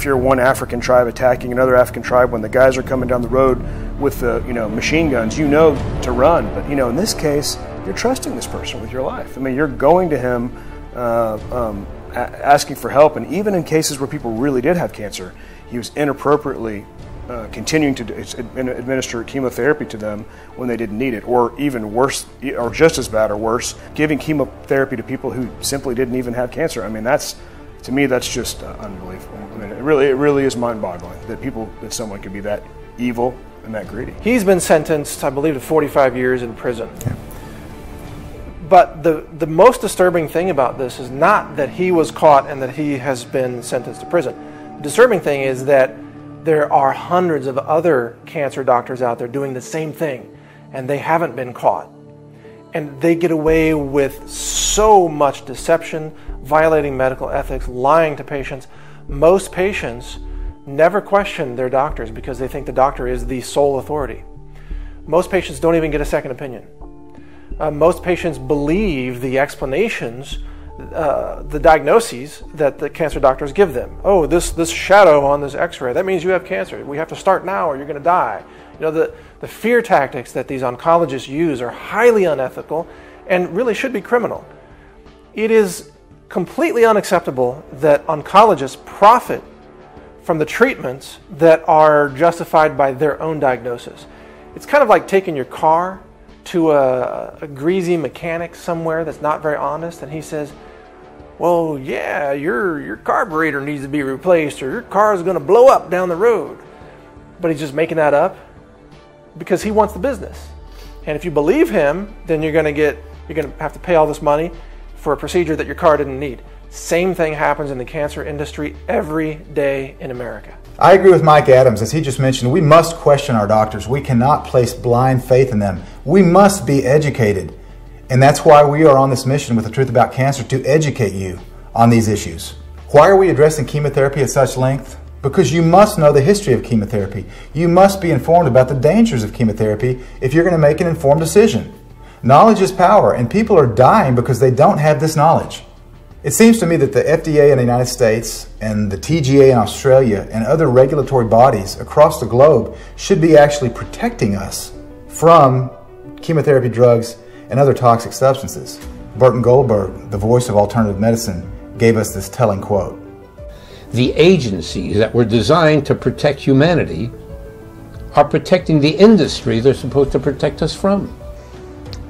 you're one African tribe attacking another African tribe, when the guys are coming down the road with the, you know, machine guns, you know to run. But, you know, in this case, you're trusting this person with your life. I mean, you're going to him asking for help, and even in cases where people really did have cancer, he was inappropriately continuing to administer chemotherapy to them when they didn't need it, or even worse, or just as bad or worse, giving chemotherapy to people who simply didn't even have cancer. I mean, to me, that's just unbelievable. I mean, it really is mind-boggling that someone could be that evil and that greedy. He's been sentenced, I believe, to 45 years in prison. Yeah. But the most disturbing thing about this is not that he was caught and that he has been sentenced to prison. The disturbing thing is that there are hundreds of other cancer doctors out there doing the same thing, and they haven't been caught. And they get away with so much deception, violating medical ethics, lying to patients. Most patients never question their doctors because they think the doctor is the sole authority. Most patients don't even get a second opinion. Most patients believe the explanations, the diagnoses that the cancer doctors give them. Oh, this shadow on this x-ray, that means you have cancer. We have to start now or you're going to die. You know, the fear tactics that these oncologists use are highly unethical and really should be criminal. It is completely unacceptable that oncologists profit from the treatments that are justified by their own diagnosis. It's kind of like taking your car to a greasy mechanic somewhere that's not very honest, and he says, well, yeah, your carburetor needs to be replaced, or your car is going to blow up down the road. But he's just making that up because he wants the business. And if you believe him, then you're going to have to pay all this money for a procedure that your car didn't need. Same thing happens in the cancer industry every day in America. I agree with Mike Adams. As he just mentioned, we must question our doctors. We cannot place blind faith in them. We must be educated. And that's why we are on this mission with The Truth About Cancer, to educate you on these issues. Why are we addressing chemotherapy at such length? Because you must know the history of chemotherapy. You must be informed about the dangers of chemotherapy if you're going to make an informed decision. Knowledge is power, and people are dying because they don't have this knowledge. It seems to me that the FDA in the United States and the TGA in Australia and other regulatory bodies across the globe should be actually protecting us from chemotherapy drugs and other toxic substances. Burton Goldberg, the voice of alternative medicine, gave us this telling quote. The agencies that were designed to protect humanity are protecting the industry they're supposed to protect us from.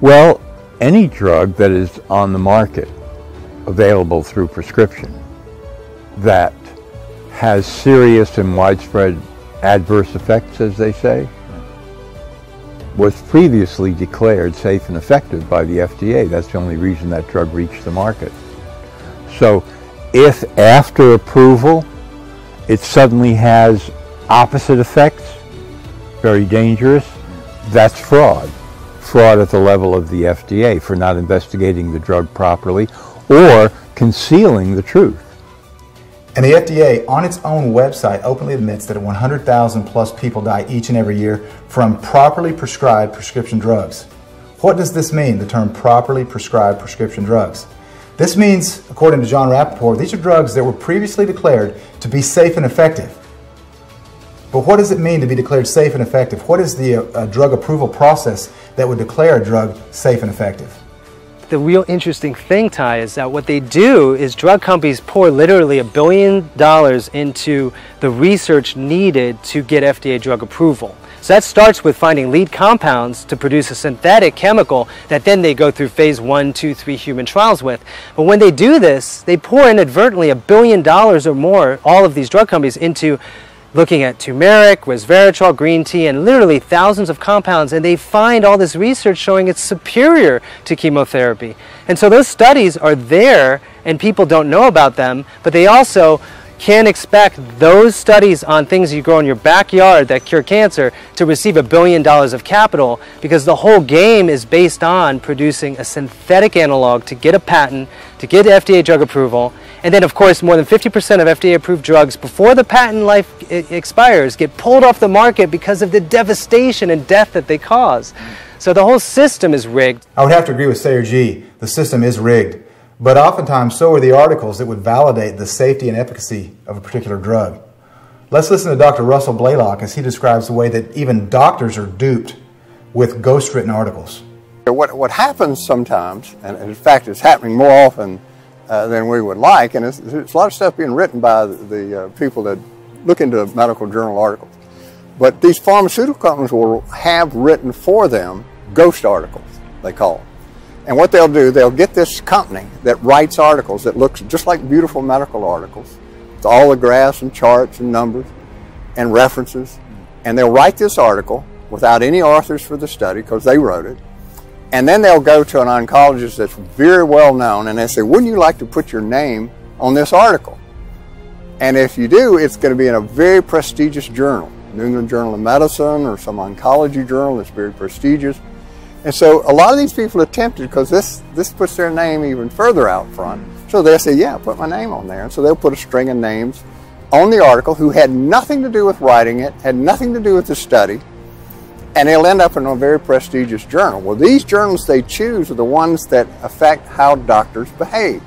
Well, any drug that is on the market available through prescription that has serious and widespread adverse effects, as they say, was previously declared safe and effective by the FDA. That's the only reason that drug reached the market. So if after approval it suddenly has opposite effects, very dangerous, that's fraud. Fraud at the level of the FDA for not investigating the drug properly or concealing the truth. And the FDA, on its own website, openly admits that 100,000 plus people die each and every year from properly prescribed prescription drugs. What does this mean, the term properly prescribed prescription drugs? This means, according to John Rappaport, these are drugs that were previously declared to be safe and effective. But what does it mean to be declared safe and effective? What is the drug approval process that would declare a drug safe and effective? The real interesting thing, Ty, is that what they do is drug companies pour literally $1 billion into the research needed to get FDA drug approval. So that starts with finding lead compounds to produce a synthetic chemical that then they go through phase 1, 2, 3 human trials with. But when they do this, they pour inadvertently $1 billion or more, all of these drug companies, into looking at turmeric, resveratrol, green tea, and literally thousands of compounds, and they find all this research showing it's superior to chemotherapy. And so those studies are there, and people don't know about them, but they also can't expect those studies on things you grow in your backyard that cure cancer to receive $1 billion of capital, because the whole game is based on producing a synthetic analog to get a patent, to get FDA drug approval, and then of course more than 50% of FDA approved drugs before the patent life expires get pulled off the market because of the devastation and death that they cause. So the whole system is rigged. I would have to agree with Sayer G. The system is rigged. But oftentimes, so are the articles that would validate the safety and efficacy of a particular drug. Let's listen to Dr. Russell Blaylock as he describes the way that even doctors are duped with ghost-written articles. What happens sometimes, and in fact it's happening more often than we would like, and there's a lot of stuff being written by the people that look into medical journal articles. But these pharmaceutical companies will have written for them ghost articles, they call them. And what they'll do, they'll get this company that writes articles that looks just like beautiful medical articles, with all the graphs and charts and numbers and references, and they'll write this article without any authors for the study because they wrote it, and then they'll go to an oncologist that's very well known and they say, wouldn't you like to put your name on this article? And if you do, it's going to be in a very prestigious journal, New England Journal of Medicine or some oncology journal that's very prestigious. And so a lot of these people are tempted because this puts their name even further out front. So they'll say, yeah, put my name on there. And so they'll put a string of names on the article who had nothing to do with writing it, had nothing to do with the study, and they'll end up in a very prestigious journal. Well, these journals they choose are the ones that affect how doctors behave,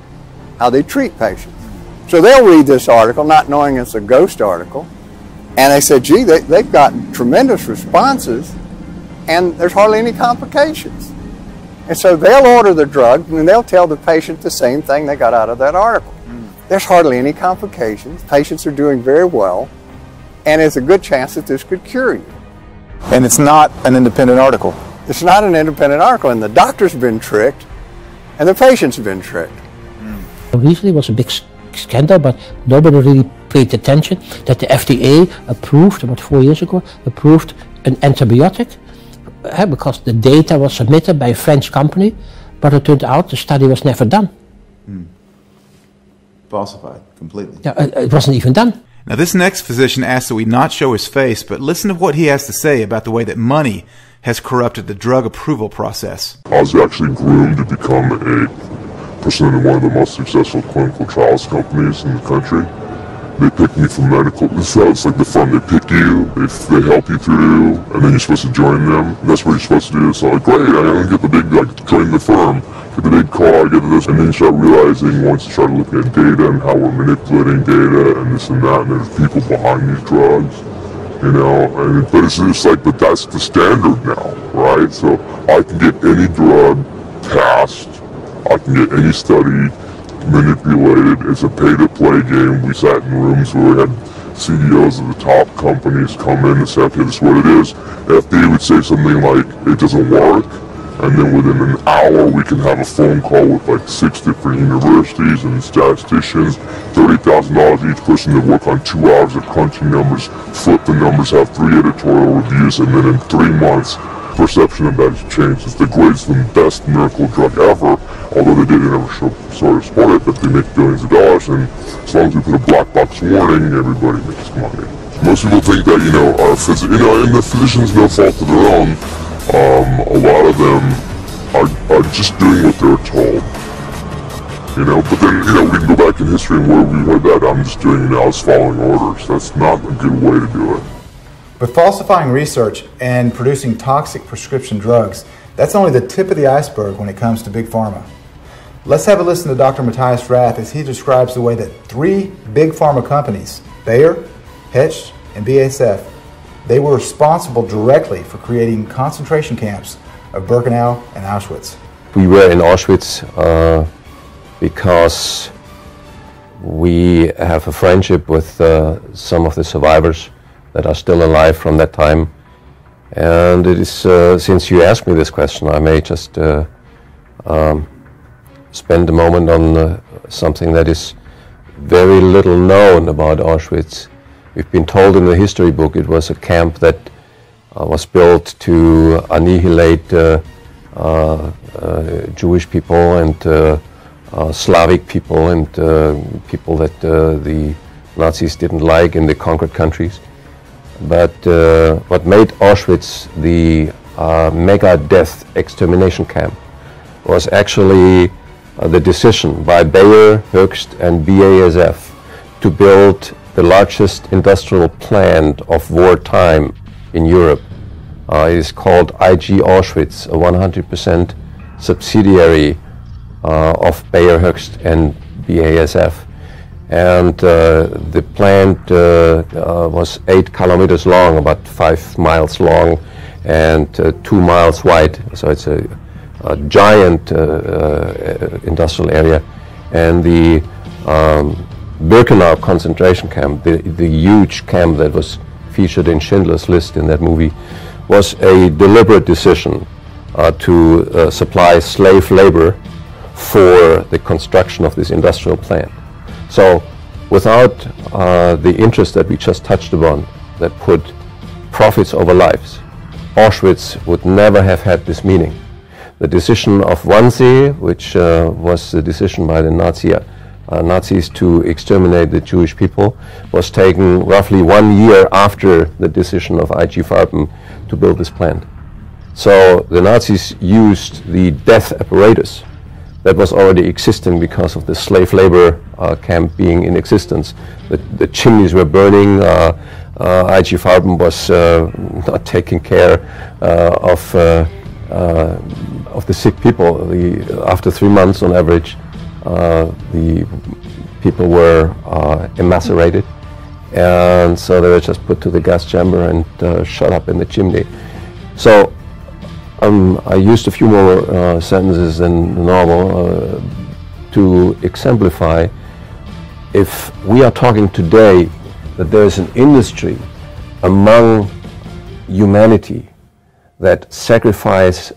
how they treat patients. So they'll read this article not knowing it's a ghost article, and they say, gee, they've gotten tremendous responses, and there's hardly any complications. And so they'll order the drug and they'll tell the patient the same thing they got out of that article. There's hardly any complications. Patients are doing very well, and there's a good chance that this could cure you. And it's not an independent article. It's not an independent article, and the doctor's been tricked and the patient's been tricked. Recently was a big scandal, but nobody really paid attention that the FDA approved, about 4 years ago, approved an antibiotic because the data was submitted by a French company, but it turned out the study was never done. Falsified completely. Yeah, it wasn't even done. Now this next physician asks that we not show his face, but listen to what he has to say about the way that money has corrupted the drug approval process. I was actually groomed to become a person in one of the most successful clinical trials companies in the country. They picked me for medical, so it's like the firm, they pick you, they help you through, and then you're supposed to join them. And that's what you're supposed to do. So like, great, I'm gonna get the big, like, join the firm, get the big car, get this, and then you start realizing once you start looking at data and how we're manipulating data and this and that, and there's people behind these drugs, you know, but it's just like, but that's the standard now, right? So I can get any drug passed, I can get any study manipulated. It's a pay-to-play game. We sat in rooms where we had CEOs of the top companies come in and say, okay, this is what it is. FDA would say something like, it doesn't work, and then within an hour we can have a phone call with like 6 different universities and statisticians, $30,000 each person to work on 2 hours of crunching numbers, flip the numbers, have 3 editorial reviews, and then in 3 months, perception of that has changed. It's the greatest and best miracle drug ever, although they didn't ever sort of support it, but they make billions of dollars, and as long as we put a black box warning, everybody makes money. Most people think that, you know, and the physicians, no fault of their own, a lot of them are just doing what they're told. You know, but then, you know, we can go back in history and where we heard that, I'm just doing it now, I was following orders. That's not a good way to do it. But falsifying research and producing toxic prescription drugs, that's only the tip of the iceberg when it comes to big pharma. Let's have a listen to Dr. Matthias Rath as he describes the way that 3 big pharma companies, Bayer, Hetsch, and BASF, they were responsible directly for creating concentration camps of Birkenau and Auschwitz. We were in Auschwitz because we have a friendship with some of the survivors that are still alive from that time. And it is, since you asked me this question, I may just spend a moment on something that is very little known about Auschwitz. We've been told in the history book it was a camp that was built to annihilate Jewish people and Slavic people and people that the Nazis didn't like in the conquered countries. But what made Auschwitz the mega death extermination camp was actually the decision by Bayer, Höchst and BASF to build the largest industrial plant of wartime in Europe. It is called IG Auschwitz, a 100% subsidiary of Bayer, Höchst and BASF. And the plant was 8 kilometers long, about 5 miles long and 2 miles wide. So it's a giant industrial area. And the Birkenau concentration camp, the huge camp that was featured in Schindler's List in that movie, was a deliberate decision to supply slave labor for the construction of this industrial plant. So without the interest that we just touched upon, that put profits over lives, Auschwitz would never have had this meaning. The decision of Wannsee, which was the decision by the Nazis to exterminate the Jewish people, was taken roughly 1 year after the decision of IG Farben to build this plant. So the Nazis used the death apparatus that was already existing because of the slave labor camp being in existence. The chimneys were burning. IG Farben was not taking care of the sick people. After 3 months on average, the people were emascerated, and so they were just put to the gas chamber and shut up in the chimney. So I used a few more sentences than normal to exemplify. If we are talking today that there is an industry among humanity that sacrifices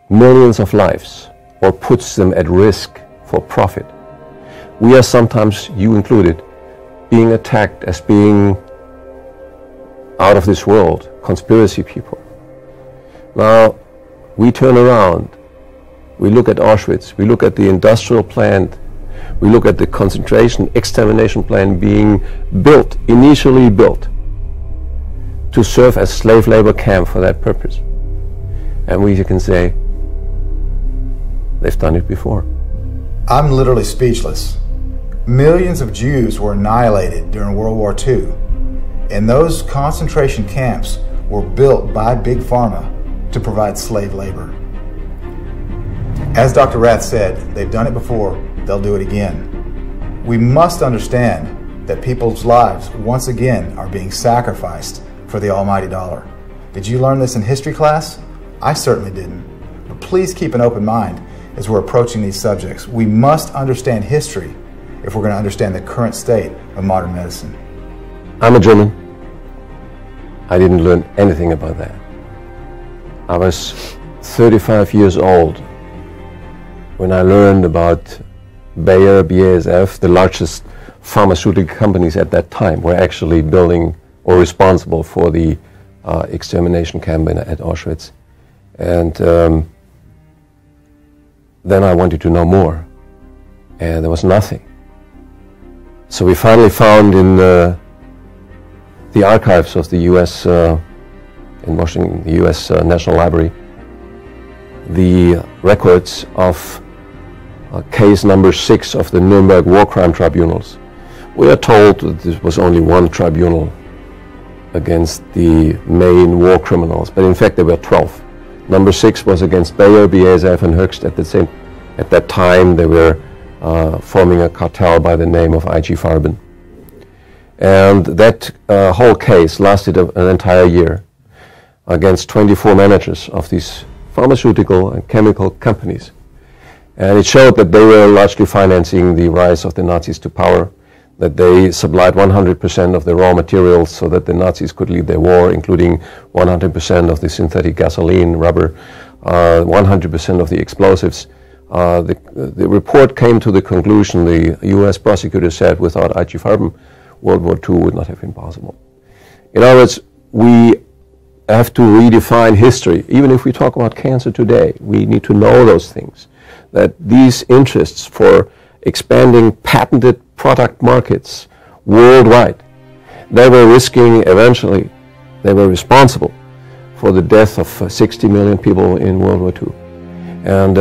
millions of lives or puts them at risk for profit, we are sometimes, you included, being attacked as being out of this world, conspiracy people. Now, we turn around, we look at Auschwitz, we look at the industrial plant, we look at the concentration extermination plant being built, initially built, to serve as slave labor camp for that purpose. And we can say, they've done it before. I'm literally speechless. Millions of Jews were annihilated during World War II, and those concentration camps were built by Big Pharma to provide slave labor. As Dr. Rath said, they've done it before, they'll do it again. We must understand that people's lives, once again, are being sacrificed for the almighty dollar. Did you learn this in history class? I certainly didn't. But please keep an open mind as we're approaching these subjects. We must understand history if we're going to understand the current state of modern medicine. I'm a German. I didn't learn anything about that. I was 35 years old when I learned about Bayer, BASF, the largest pharmaceutical companies at that time, were actually building or responsible for the extermination camp at Auschwitz. And then I wanted to know more, and there was nothing. So we finally found in the archives of the U.S. In Washington, the U.S. National Library, the records of case number 6 of the Nuremberg War Crime Tribunals. We are told that there was only one tribunal against the main war criminals, but in fact there were 12. Number 6 was against Bayer, BASF and Höchst. At that time they were forming a cartel by the name of IG Farben. And that whole case lasted an entire year against 24 managers of these pharmaceutical and chemical companies. And it showed that they were largely financing the rise of the Nazis to power, that they supplied 100% of the raw materials so that the Nazis could lead their war, including 100% of the synthetic gasoline, rubber, 100% of the explosives. The report came to the conclusion, the US prosecutor said, without IG Farben, World War II would not have been possible. In other words, we have to redefine history. Even if we talk about cancer today, we need to know those things, that these interests for expanding patented product markets worldwide, they were risking eventually, they were responsible for the death of 60 million people in World War II. And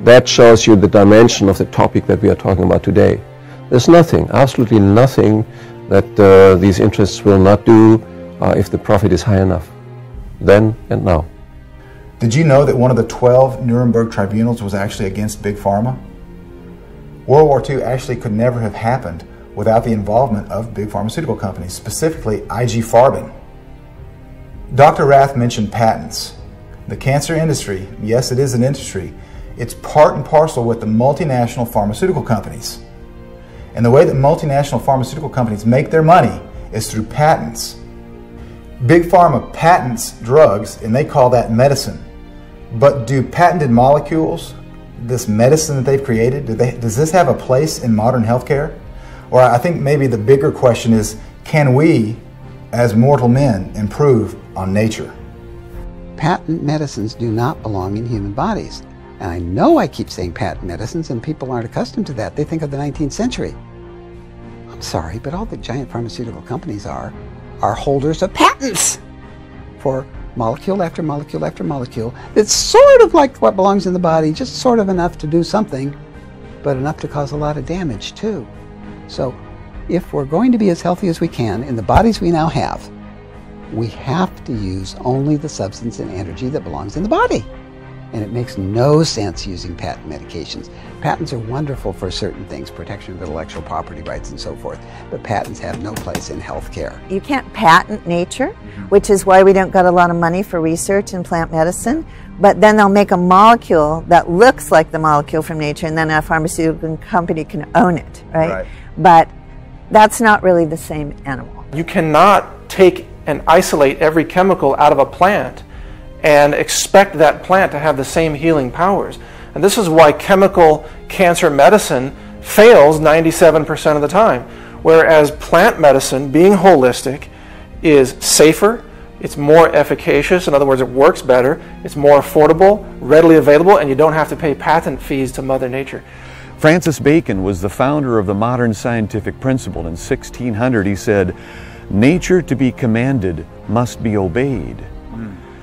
that shows you the dimension of the topic that we are talking about today. There's nothing, absolutely nothing that these interests will not do if the profit is high enough, then and now. Did you know that one of the 12 Nuremberg tribunals was actually against Big Pharma? World War II actually could never have happened without the involvement of big pharmaceutical companies, specifically IG Farben. Dr. Rath mentioned patents. The cancer industry, yes, it is an industry, it's part and parcel with the multinational pharmaceutical companies. And the way that multinational pharmaceutical companies make their money is through patents. Big Pharma patents drugs, and they call that medicine. But do patented molecules, this medicine that they've created, does this have a place in modern healthcare? Or I think maybe the bigger question is, can we, as mortal men, improve on nature? Patent medicines do not belong in human bodies. And I know I keep saying patent medicines, and people aren't accustomed to that. They think of the 19th century. I'm sorry, but all the giant pharmaceutical companies are holders of patents for molecule after molecule after molecule. It's sort of like what belongs in the body, just sort of enough to do something, but enough to cause a lot of damage too. So if we're going to be as healthy as we can in the bodies we now have, we have to use only the substance and energy that belongs in the body. And it makes no sense using patent medications. Patents are wonderful for certain things, protection of intellectual property rights and so forth, but patents have no place in healthcare. You can't patent nature, which is why we don't get a lot of money for research in plant medicine, but then they'll make a molecule that looks like the molecule from nature, and then a pharmaceutical company can own it, right? But that's not really the same animal. You cannot take and isolate every chemical out of a plant and expect that plant to have the same healing powers. And this is why chemical cancer medicine fails 97% of the time, whereas plant medicine, being holistic, is safer, it's more efficacious, in other words, it works better, it's more affordable, readily available, and you don't have to pay patent fees to Mother Nature. Francis Bacon was the founder of the modern scientific principle. In 1600 he said, "Nature to be commanded must be obeyed."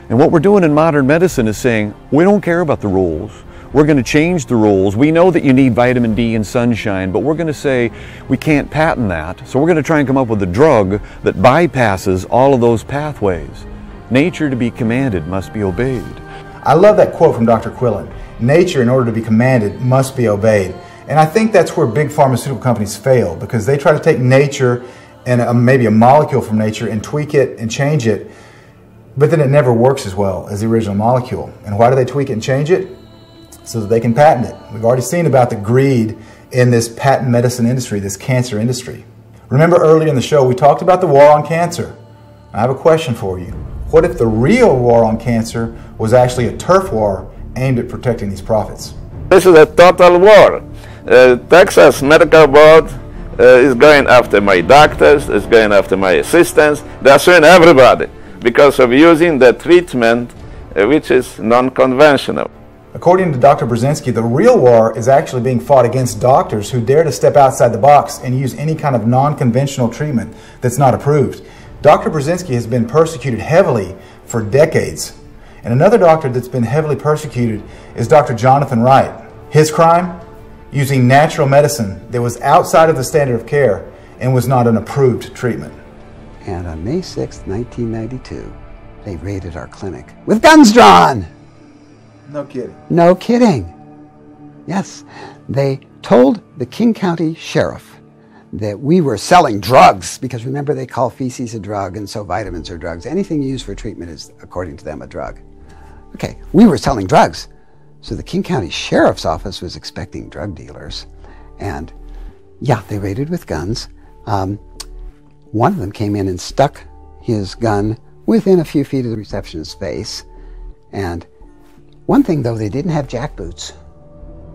And what we're doing in modern medicine is saying, we don't care about the rules. We're going to change the rules. We know that you need vitamin D and sunshine, but we're going to say we can't patent that. So we're going to try and come up with a drug that bypasses all of those pathways. Nature to be commanded must be obeyed. I love that quote from Dr. Quillen. Nature, in order to be commanded, must be obeyed. And I think that's where big pharmaceutical companies fail, because they try to take nature and maybe a molecule from nature and tweak it and change it, but then it never works as well as the original molecule. And why do they tweak it and change it? So that they can patent it. We've already seen about the greed in this patent medicine industry, this cancer industry. Remember earlier in the show we talked about the war on cancer. I have a question for you. What if the real war on cancer was actually a turf war aimed at protecting these profits? This is a total war. Texas Medical Board is going after my doctors, is going after my assistants. They're suing everybody because of using the treatment which is non-conventional. According to Dr. Brzezinski, the real war is actually being fought against doctors who dare to step outside the box and use any kind of non-conventional treatment that's not approved. Dr. Brzezinski has been persecuted heavily for decades. And another doctor that's been heavily persecuted is Dr. Jonathan Wright. His crime? Using natural medicine that was outside of the standard of care and was not an approved treatment. And on May 6, 1992, they raided our clinic with guns drawn. No kidding. No kidding. Yes, they told the King County Sheriff that we were selling drugs, because remember they call feces a drug and so vitamins are drugs. Anything used for treatment is, according to them, a drug. Okay, we were selling drugs. So the King County Sheriff's Office was expecting drug dealers. And yeah, they raided with guns. One of them came in and stuck his gun within a few feet of the receptionist's face. And one thing though, they didn't have jackboots.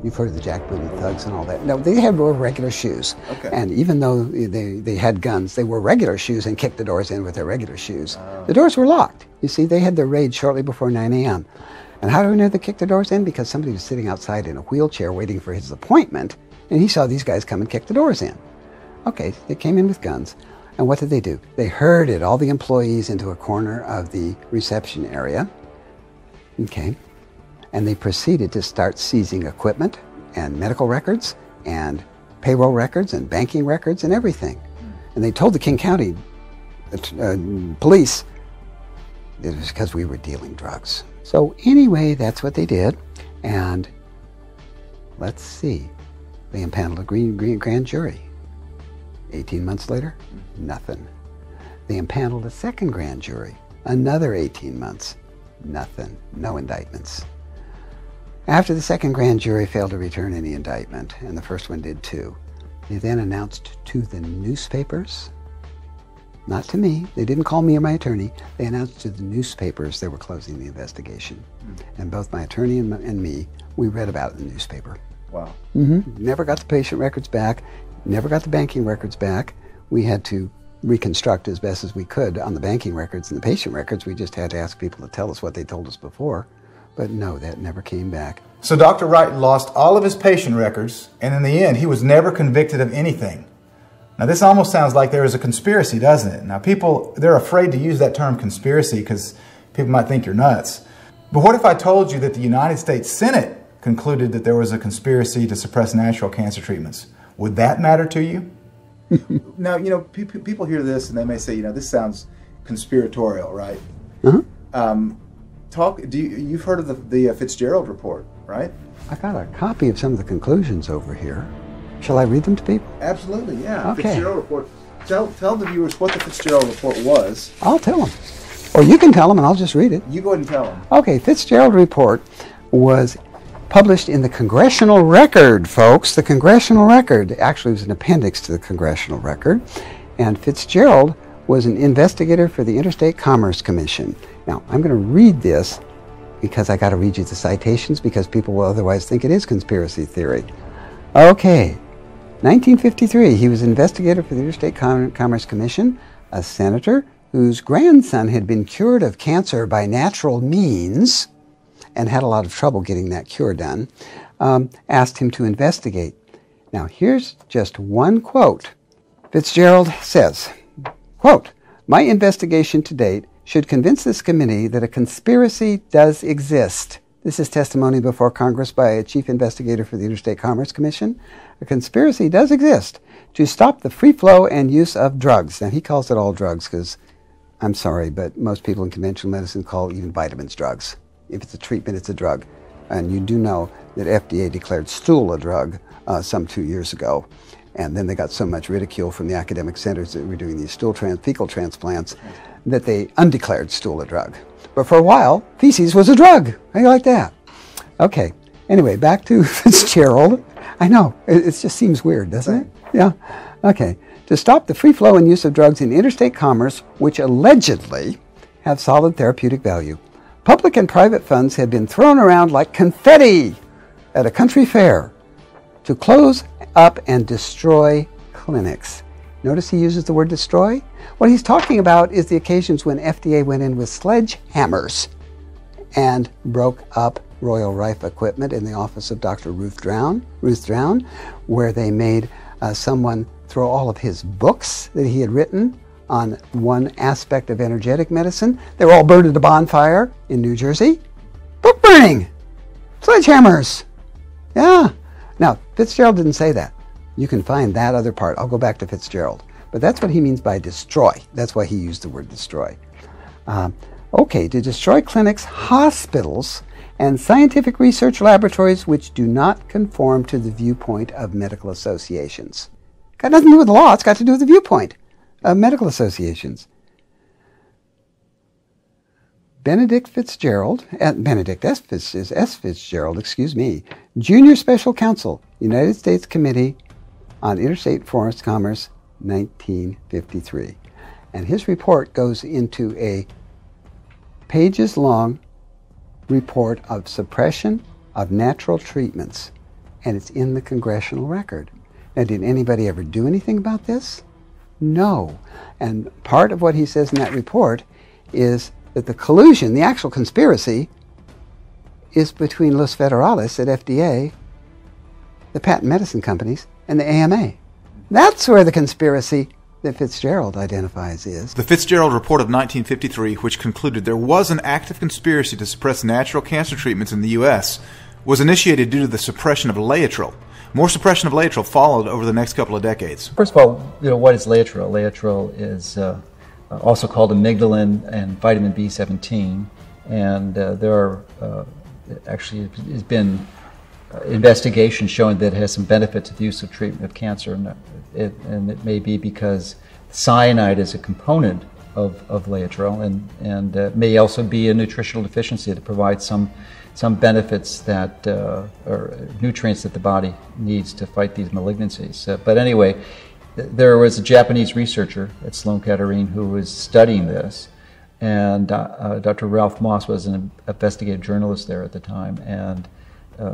You've heard of the jackbooted thugs and all that. No, they wore regular shoes. Okay. And even though they had guns, they wore regular shoes and kicked the doors in with their regular shoes. The doors were locked. You see, they had their raid shortly before 9 a.m. And how do we know they kicked the doors in? Because somebody was sitting outside in a wheelchair waiting for his appointment, and he saw these guys come and kick the doors in. Okay, they came in with guns. And what did they do? They herded all the employees into a corner of the reception area. Okay. And they proceeded to start seizing equipment and medical records and payroll records and banking records and everything. And they told the King County police it was because we were dealing drugs. So anyway, that's what they did. And let's see, they impaneled a grand jury. 18 months later, nothing. They impaneled a second grand jury. Another 18 months, nothing, no indictments. After the second grand jury failed to return any indictment, and the first one did too, they then announced to the newspapers, not to me, they didn't call me or my attorney, they announced to the newspapers they were closing the investigation. And both my attorney and me, we read about it in the newspaper. Wow. Never got the patient records back, never got the banking records back. We had to reconstruct as best as we could on the banking records and the patient records. We just had to ask people to tell us what they told us before. But no, that never came back. So Dr. Wright lost all of his patient records, and in the end, he was never convicted of anything. Now, this almost sounds like there is a conspiracy, doesn't it? Now, people, they're afraid to use that term conspiracy because people might think you're nuts. But what if I told you that the United States Senate concluded that there was a conspiracy to suppress natural cancer treatments? Would that matter to you? Now, you know, people hear this and they may say, you know, this sounds conspiratorial, right? You've heard of the Fitzgerald report, right? I got a copy of some of the conclusions over here. Shall I read them to people? Absolutely, yeah. Okay. Fitzgerald report. Tell the viewers what the Fitzgerald report was. I'll tell them. Or you can tell them and I'll just read it. You go ahead and tell them. Okay, Fitzgerald report was published in the Congressional Record, folks. The Congressional Record actually was an appendix to the Congressional Record. And Fitzgerald was an investigator for the Interstate Commerce Commission. Now, I'm going to read this because I got to read you the citations because people will otherwise think it is conspiracy theory. Okay, 1953, he was investigator for the Interstate Commerce Commission, a senator whose grandson had been cured of cancer by natural means and had a lot of trouble getting that cure done, asked him to investigate. Now, here's just one quote. Fitzgerald says, quote, "My investigation to date should convince this committee that a conspiracy does exist." This is testimony before Congress by a chief investigator for the Interstate Commerce Commission. A conspiracy does exist to stop the free flow and use of drugs. Now, he calls it all drugs because, I'm sorry, but most people in conventional medicine call even vitamins drugs. If it's a treatment, it's a drug. And you do know that FDA declared stool a drug some 2 years ago. And then they got so much ridicule from the academic centers that were doing these fecal transplants that they undeclared stool a drug. But for a while, feces was a drug. How do you like that? Okay. Anyway, back to Fitzgerald. I know, it just seems weird, doesn't it? Yeah. Okay. To stop the free flow and use of drugs in interstate commerce, which allegedly have solid therapeutic value. Public and private funds have been thrown around like confetti at a country fair to close up and destroy clinics. Notice he uses the word destroy. What he's talking about is the occasions when FDA went in with sledgehammers and broke up Royal Rife equipment in the office of Dr. Ruth Drown, where they made someone throw all of his books that he had written on one aspect of energetic medicine. They were all burned at a bonfire in New Jersey. Book burning! Sledgehammers! Yeah. Now, Fitzgerald didn't say that. You can find that other part. I'll go back to Fitzgerald. But that's what he means by destroy. That's why he used the word destroy. Okay, to destroy clinics, hospitals, and scientific research laboratories which do not conform to the viewpoint of medical associations. Got nothing to do with the law. It's got to do with the viewpoint of medical associations. Benedict S. Fitzgerald, Junior Special Counsel, United States Committee on Interstate Forest Commerce, 1953. And his report goes into a pages-long report of suppression of natural treatments and it's in the congressional record. Now, did anybody ever do anything about this? No. And part of what he says in that report is that the collusion, the actual conspiracy, is between Los Federales at FDA, the patent medicine companies, and the AMA. That's where the conspiracy that Fitzgerald identifies is. The Fitzgerald Report of 1953, which concluded there was an active conspiracy to suppress natural cancer treatments in the U.S., was initiated due to the suppression of Laetrile. More suppression of Laetrile followed over the next couple of decades. First of all, what is Laetrile? Laetrile is also called amygdalin and vitamin B17, and there are actually has been investigation showing that it has some benefit to the use of treatment of cancer, and it may be because cyanide is a component of Laetrile, and may also be a nutritional deficiency that provides some benefits that or nutrients that the body needs to fight these malignancies. But anyway, there was a Japanese researcher at Sloan Kettering who was studying this, and Dr. Ralph Moss was an investigative journalist there at the time, and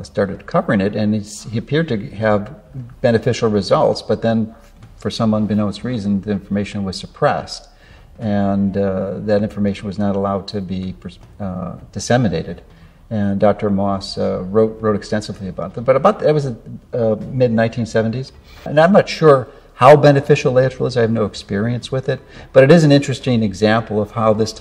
started covering it, and he appeared to have beneficial results, but then for some unbeknownst reason the information was suppressed, and that information was not allowed to be disseminated. And Dr. Moss wrote extensively about them, but it was mid-1970s, and I'm not sure how beneficial Laetrile is. I have no experience with it, but it is an interesting example of how these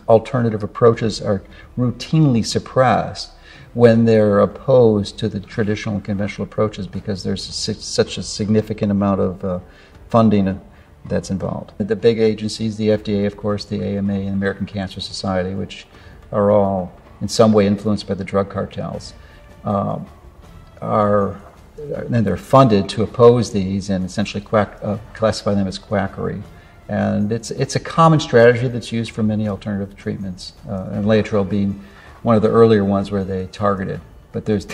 alternative approaches are routinely suppressed when they're opposed to the traditional and conventional approaches, because there's such a significant amount of funding that's involved. The big agencies, the FDA, of course, the AMA, and American Cancer Society, which are all in some way influenced by the drug cartels, and they're funded to oppose these and essentially classify them as quackery. And it's a common strategy that's used for many alternative treatments, and Laetrile being one of the earlier ones where they targeted. But there's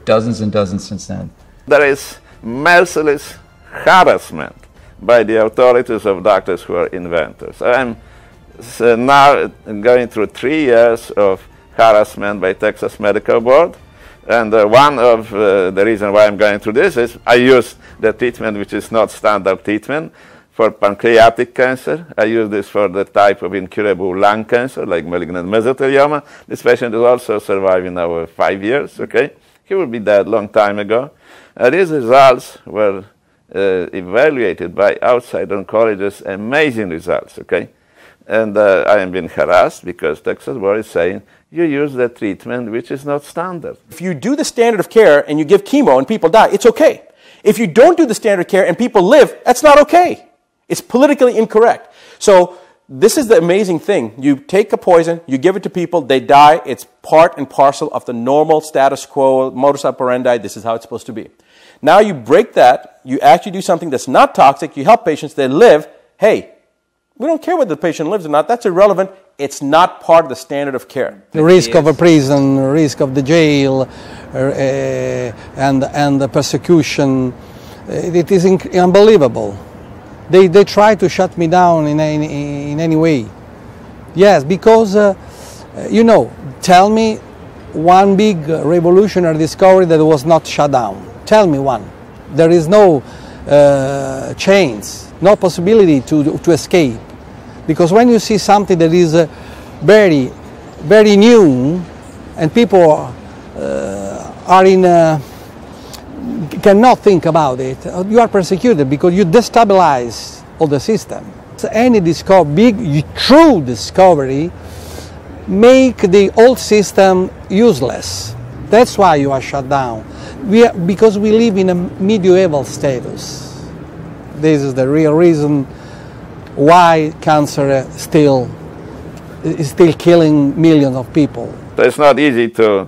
dozens and dozens since then. There is merciless harassment by the authorities of doctors who are inventors. I'm now going through 3 years of harassment by Texas Medical Board, and one of the reasons why I'm going through this is I use the treatment which is not standard treatment for pancreatic cancer. I use this for the type of incurable lung cancer, like malignant mesothelioma. This patient is also surviving now 5 years, okay? He will be dead a long time ago. These results were evaluated by outside oncologists, amazing results, okay? And I am being harassed because Texas Board is saying, you use the treatment which is not standard. If you do the standard of care and you give chemo and people die, it's okay. If you don't do the standard of care and people live, that's not okay. It's politically incorrect. So this is the amazing thing. You take a poison, you give it to people, they die. It's part and parcel of the normal status quo, modus operandi. This is how it's supposed to be. Now you break that, you actually do something that's not toxic, you help patients, they live. Hey, we don't care whether the patient lives or not. That's irrelevant. It's not part of the standard of care. The risk of a prison, the risk of the jail, and the persecution, it is unbelievable. They try to shut me down in any way. Yes, because, tell me one big revolutionary discovery that was not shut down. Tell me one. There is no chance, no possibility to escape. Because when you see something that is very, very new, and people cannot think about it, you are persecuted because you destabilize all the system. So any big, true discovery make the old system useless. That's why you are shut down. Because we live in a medieval status. This is the real reason why cancer is still killing millions of people. It's not easy to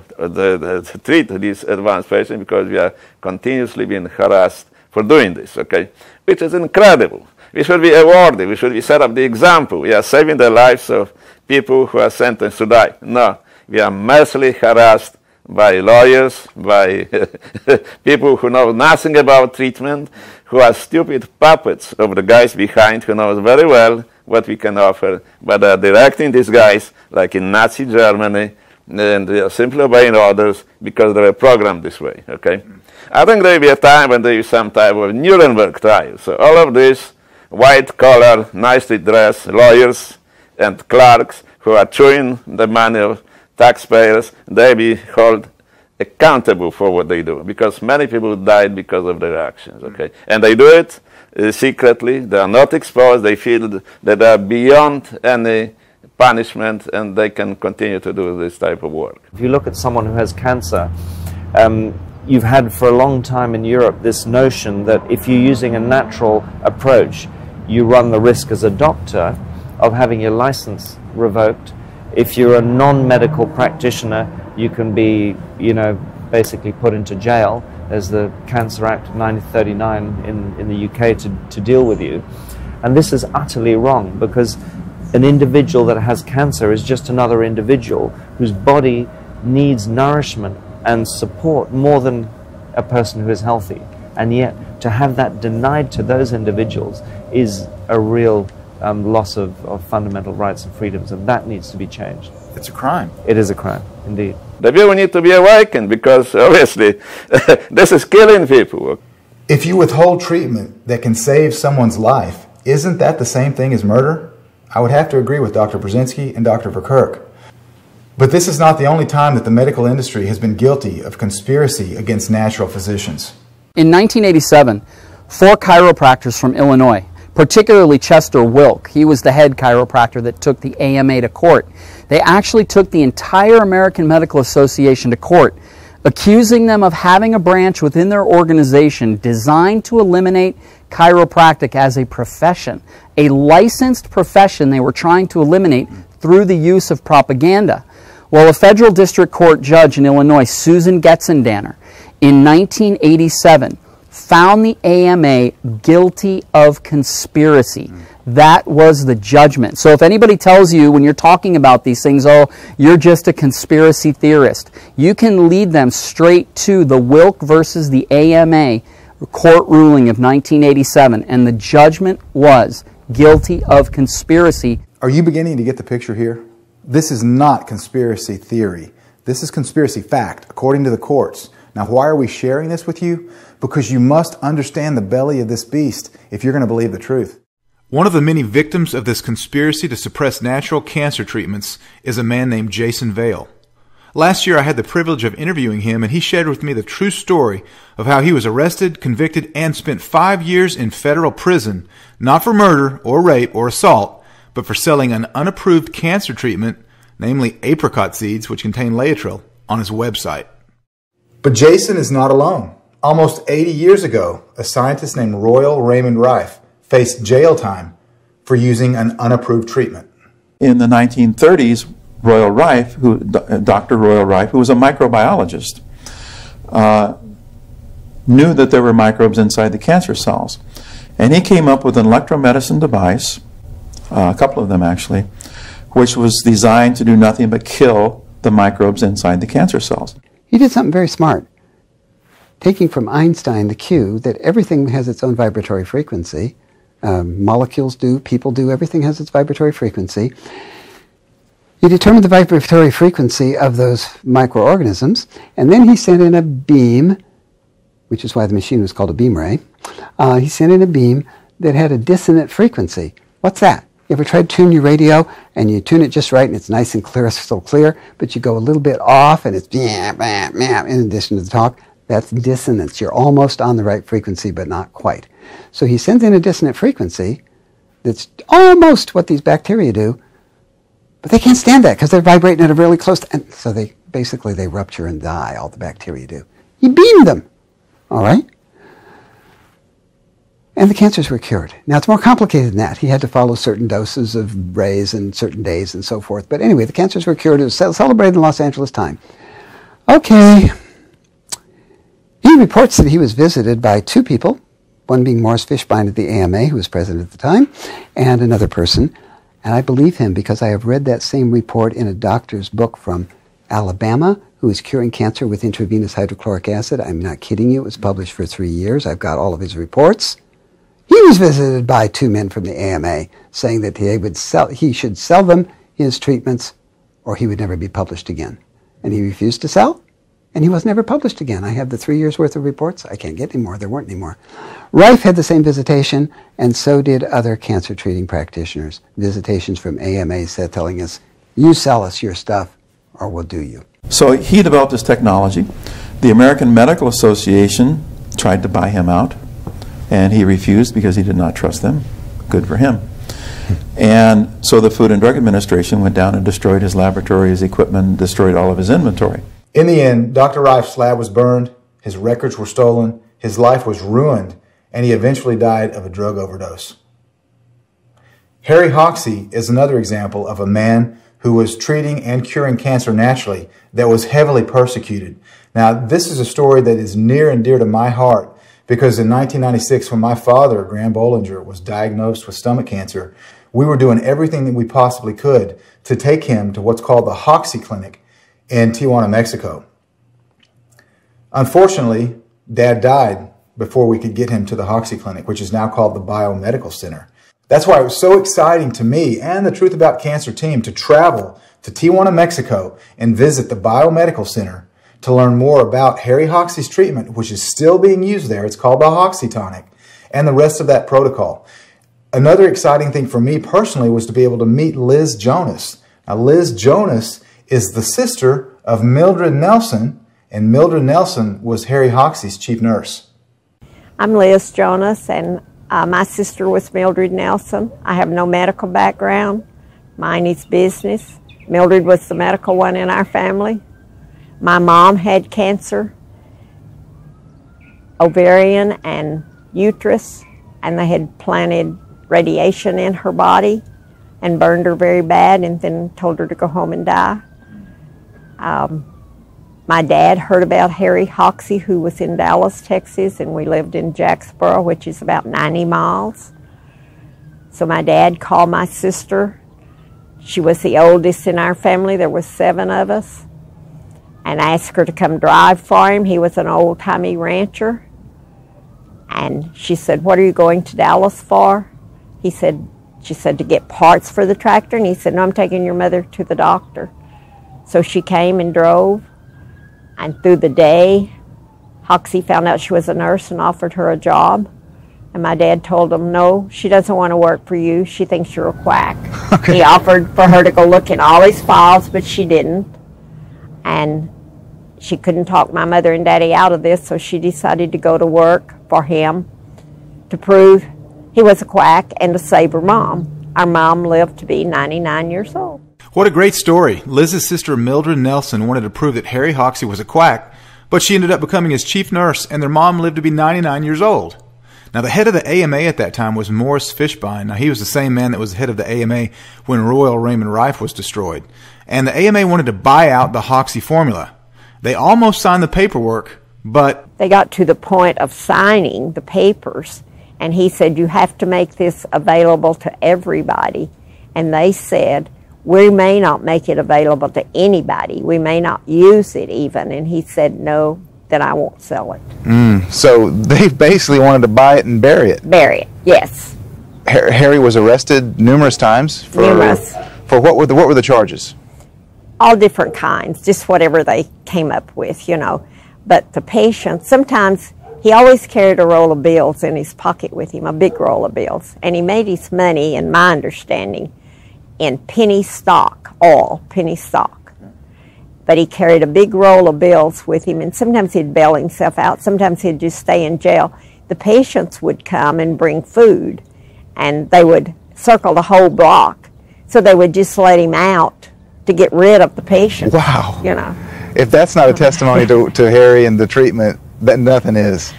treat these advanced patients because we are continuously being harassed for doing this, okay? Which is incredible. We should be awarded, we should be set up the example. We are saving the lives of people who are sentenced to die. No, we are mercilessly harassed by lawyers, by people who know nothing about treatment, who are stupid puppets of the guys behind who knows very well what we can offer, but are directing these guys, like in Nazi Germany, and they are simply obeying orders because they are programmed this way. Okay, I think there will be a time when there is some type of Nuremberg trial. So all of these white-collar, nicely dressed lawyers and clerks who are chewing the money of taxpayers, they be held accountable for what they do, because many people died because of their actions. Okay, and they do it secretly. They are not exposed. They feel that they are beyond any punishment, and they can continue to do this type of work. If you look at someone who has cancer, you've had for a long time in Europe this notion that if you're using a natural approach, you run the risk as a doctor of having your license revoked. If you're a non-medical practitioner, you can be, basically put into jail. There's the Cancer Act of 1939 in the UK to deal with you. And this is utterly wrong, because an individual that has cancer is just another individual whose body needs nourishment and support more than a person who is healthy. And yet, to have that denied to those individuals is a real loss of fundamental rights and freedoms, and that needs to be changed. It's a crime. It is a crime, indeed. The people need to be awakened, because obviously this is killing people. If you withhold treatment that can save someone's life, isn't that the same thing as murder? I would have to agree with Dr. Brzezinski and Dr. Verkerk. But this is not the only time that the medical industry has been guilty of conspiracy against natural physicians. In 1987, 4 chiropractors from Illinois, particularly Chester Wilk, he was the head chiropractor that took the AMA to court. They actually took the entire American Medical Association to court, accusing them of having a branch within their organization designed to eliminate chiropractic as a profession, a licensed profession they were trying to eliminate through the use of propaganda. Well, a federal district court judge in Illinois, Susan Getzendanner, in 1987 found the AMA guilty of conspiracy. That was the judgment. So if anybody tells you when you're talking about these things, oh, you're just a conspiracy theorist, you can lead them straight to the Wilk versus the AMA court ruling of 1987, and the judgment was guilty of conspiracy. Are you beginning to get the picture here? This is not conspiracy theory. This is conspiracy fact, according to the courts. Now, why are we sharing this with you? Because you must understand the belly of this beast if you're going to believe the truth. One of the many victims of this conspiracy to suppress natural cancer treatments is a man named Jason Vale. Last year I had the privilege of interviewing him, and he shared with me the true story of how he was arrested, convicted, and spent 5 years in federal prison, not for murder or rape or assault, but for selling an unapproved cancer treatment, namely apricot seeds, which contain Laetrile, on his website. But Jason is not alone. Almost 80 years ago, a scientist named Royal Raymond Rife faced jail time for using an unapproved treatment. In the 1930s, Dr. Royal Rife, who was a microbiologist, knew that there were microbes inside the cancer cells. And he came up with an electromedicine device, a couple of them actually, which was designed to do nothing but kill the microbes inside the cancer cells. He did something very smart, taking from Einstein the cue that everything has its own vibratory frequency. Molecules do, people do, everything has its vibratory frequency. He determined the vibratory frequency of those microorganisms, and then he sent in a beam, which is why the machine was called a beam ray. He sent in a beam that had a dissonant frequency. What's that? You ever tried to tune your radio and you tune it just right and it's nice and clear, still clear, but you go a little bit off and it's in addition to the talk? That's dissonance. You're almost on the right frequency, but not quite. So he sends in a dissonant frequency that's almost what these bacteria do, but they can't stand that because they're vibrating at a really close, and so they rupture and die, all the bacteria do. He beamed them, all right? And the cancers were cured. Now, it's more complicated than that. He had to follow certain doses of rays and certain days and so forth. But anyway, the cancers were cured. It was celebrated in Los Angeles Times. Okay. He reports that he was visited by 2 people, one being Morris Fishbein at the AMA, who was president at the time, and another person. And I believe him because I have read that same report in a doctor's book from Alabama who is curing cancer with intravenous hydrochloric acid. I'm not kidding you. It was published for 3 years. I've got all of his reports. He was visited by 2 men from the AMA saying that he should sell them his treatments or he would never be published again. and he refused to sell, and he was never published again. I have the 3 years' worth of reports. I can't get any more. There weren't any more. Rife had the same visitation, and so did other cancer-treating practitioners. Visitations from AMAs telling us, you sell us your stuff, or we'll do you. So he developed this technology. The American Medical Association tried to buy him out, and he refused because he did not trust them. Good for him. And so the Food and Drug Administration went down and destroyed his laboratory, his equipment, destroyed all of his inventory. In the end, Dr. Rife's lab was burned, his records were stolen, his life was ruined, and he eventually died of a drug overdose. Harry Hoxsey is another example of a man who was treating and curing cancer naturally that was heavily persecuted. Now, this is a story that is near and dear to my heart because in 1996, when my father, Graham Bollinger, was diagnosed with stomach cancer, we were doing everything that we possibly could to take him to what's called the Hoxsey Clinic in Tijuana, Mexico. Unfortunately, Dad died before we could get him to the Hoxsey Clinic, which is now called the Biomedical Center. That's why it was so exciting to me and the Truth About Cancer team to travel to Tijuana, Mexico and visit the Biomedical Center to learn more about Harry Hoxsey's treatment, which is still being used there. It's called the Hoxsey Tonic, and the rest of that protocol. Another exciting thing for me personally was to be able to meet Liz Jonas. Now, Liz Jonas is the sister of Mildred Nelson, and Mildred Nelson was Harry Hoxsey's chief nurse. I'm Liz Jonas, and my sister was Mildred Nelson. I have no medical background. Mine is business. Mildred was the medical one in our family. My mom had cancer, ovarian and uterus, and they had planted radiation in her body and burned her very bad and then told her to go home and die. My dad heard about Harry Hoxsey, who was in Dallas, Texas, and we lived in Jacksboro, which is about 90 miles. So my dad called my sister. She was the oldest in our family. There were 7 of us. And asked her to come drive for him. He was an old-timey rancher. And she said, what are you going to Dallas for? She said, to get parts for the tractor. And he said, no, I'm taking your mother to the doctor. So she came and drove. And through the day, Hoxsey found out she was a nurse and offered her a job. And my dad told him, no, she doesn't want to work for you. She thinks you're a quack. Okay. He offered for her to go look in all his files, but she didn't. And she couldn't talk my mother and daddy out of this, so she decided to go to work for him to prove he was a quack and to save her mom. Our mom lived to be 99 years old. What a great story. Liz's sister Mildred Nelson wanted to prove that Harry Hoxsey was a quack, but she ended up becoming his chief nurse, and their mom lived to be 99 years old. Now, the head of the AMA at that time was Morris Fishbein. Now, he was the same man that was the head of the AMA when Royal Raymond Rife was destroyed. And the AMA wanted to buy out the Hoxsey formula. They almost signed the paperwork, but they got to the point of signing the papers, and he said, you have to make this available to everybody. And they said, we may not make it available to anybody. We may not use it even. And he said, no, then I won't sell it. So they basically wanted to buy it and bury it. Bury it, yes. Harry was arrested numerous times for what were the charges? All different kinds, just whatever they came up with, you know. But the patient, sometimes he always carried a roll of bills in his pocket with him, a big roll of bills. And he made his money, in my understanding, in penny stock, all penny stock. But he carried a big roll of bills with him, and sometimes he'd bail himself out, sometimes he'd just stay in jail. The patients would come and bring food, and they would circle the whole block. So they would just let him out to get rid of the patient. Wow. You know. If that's not a testimony to Harry and the treatment, then nothing is.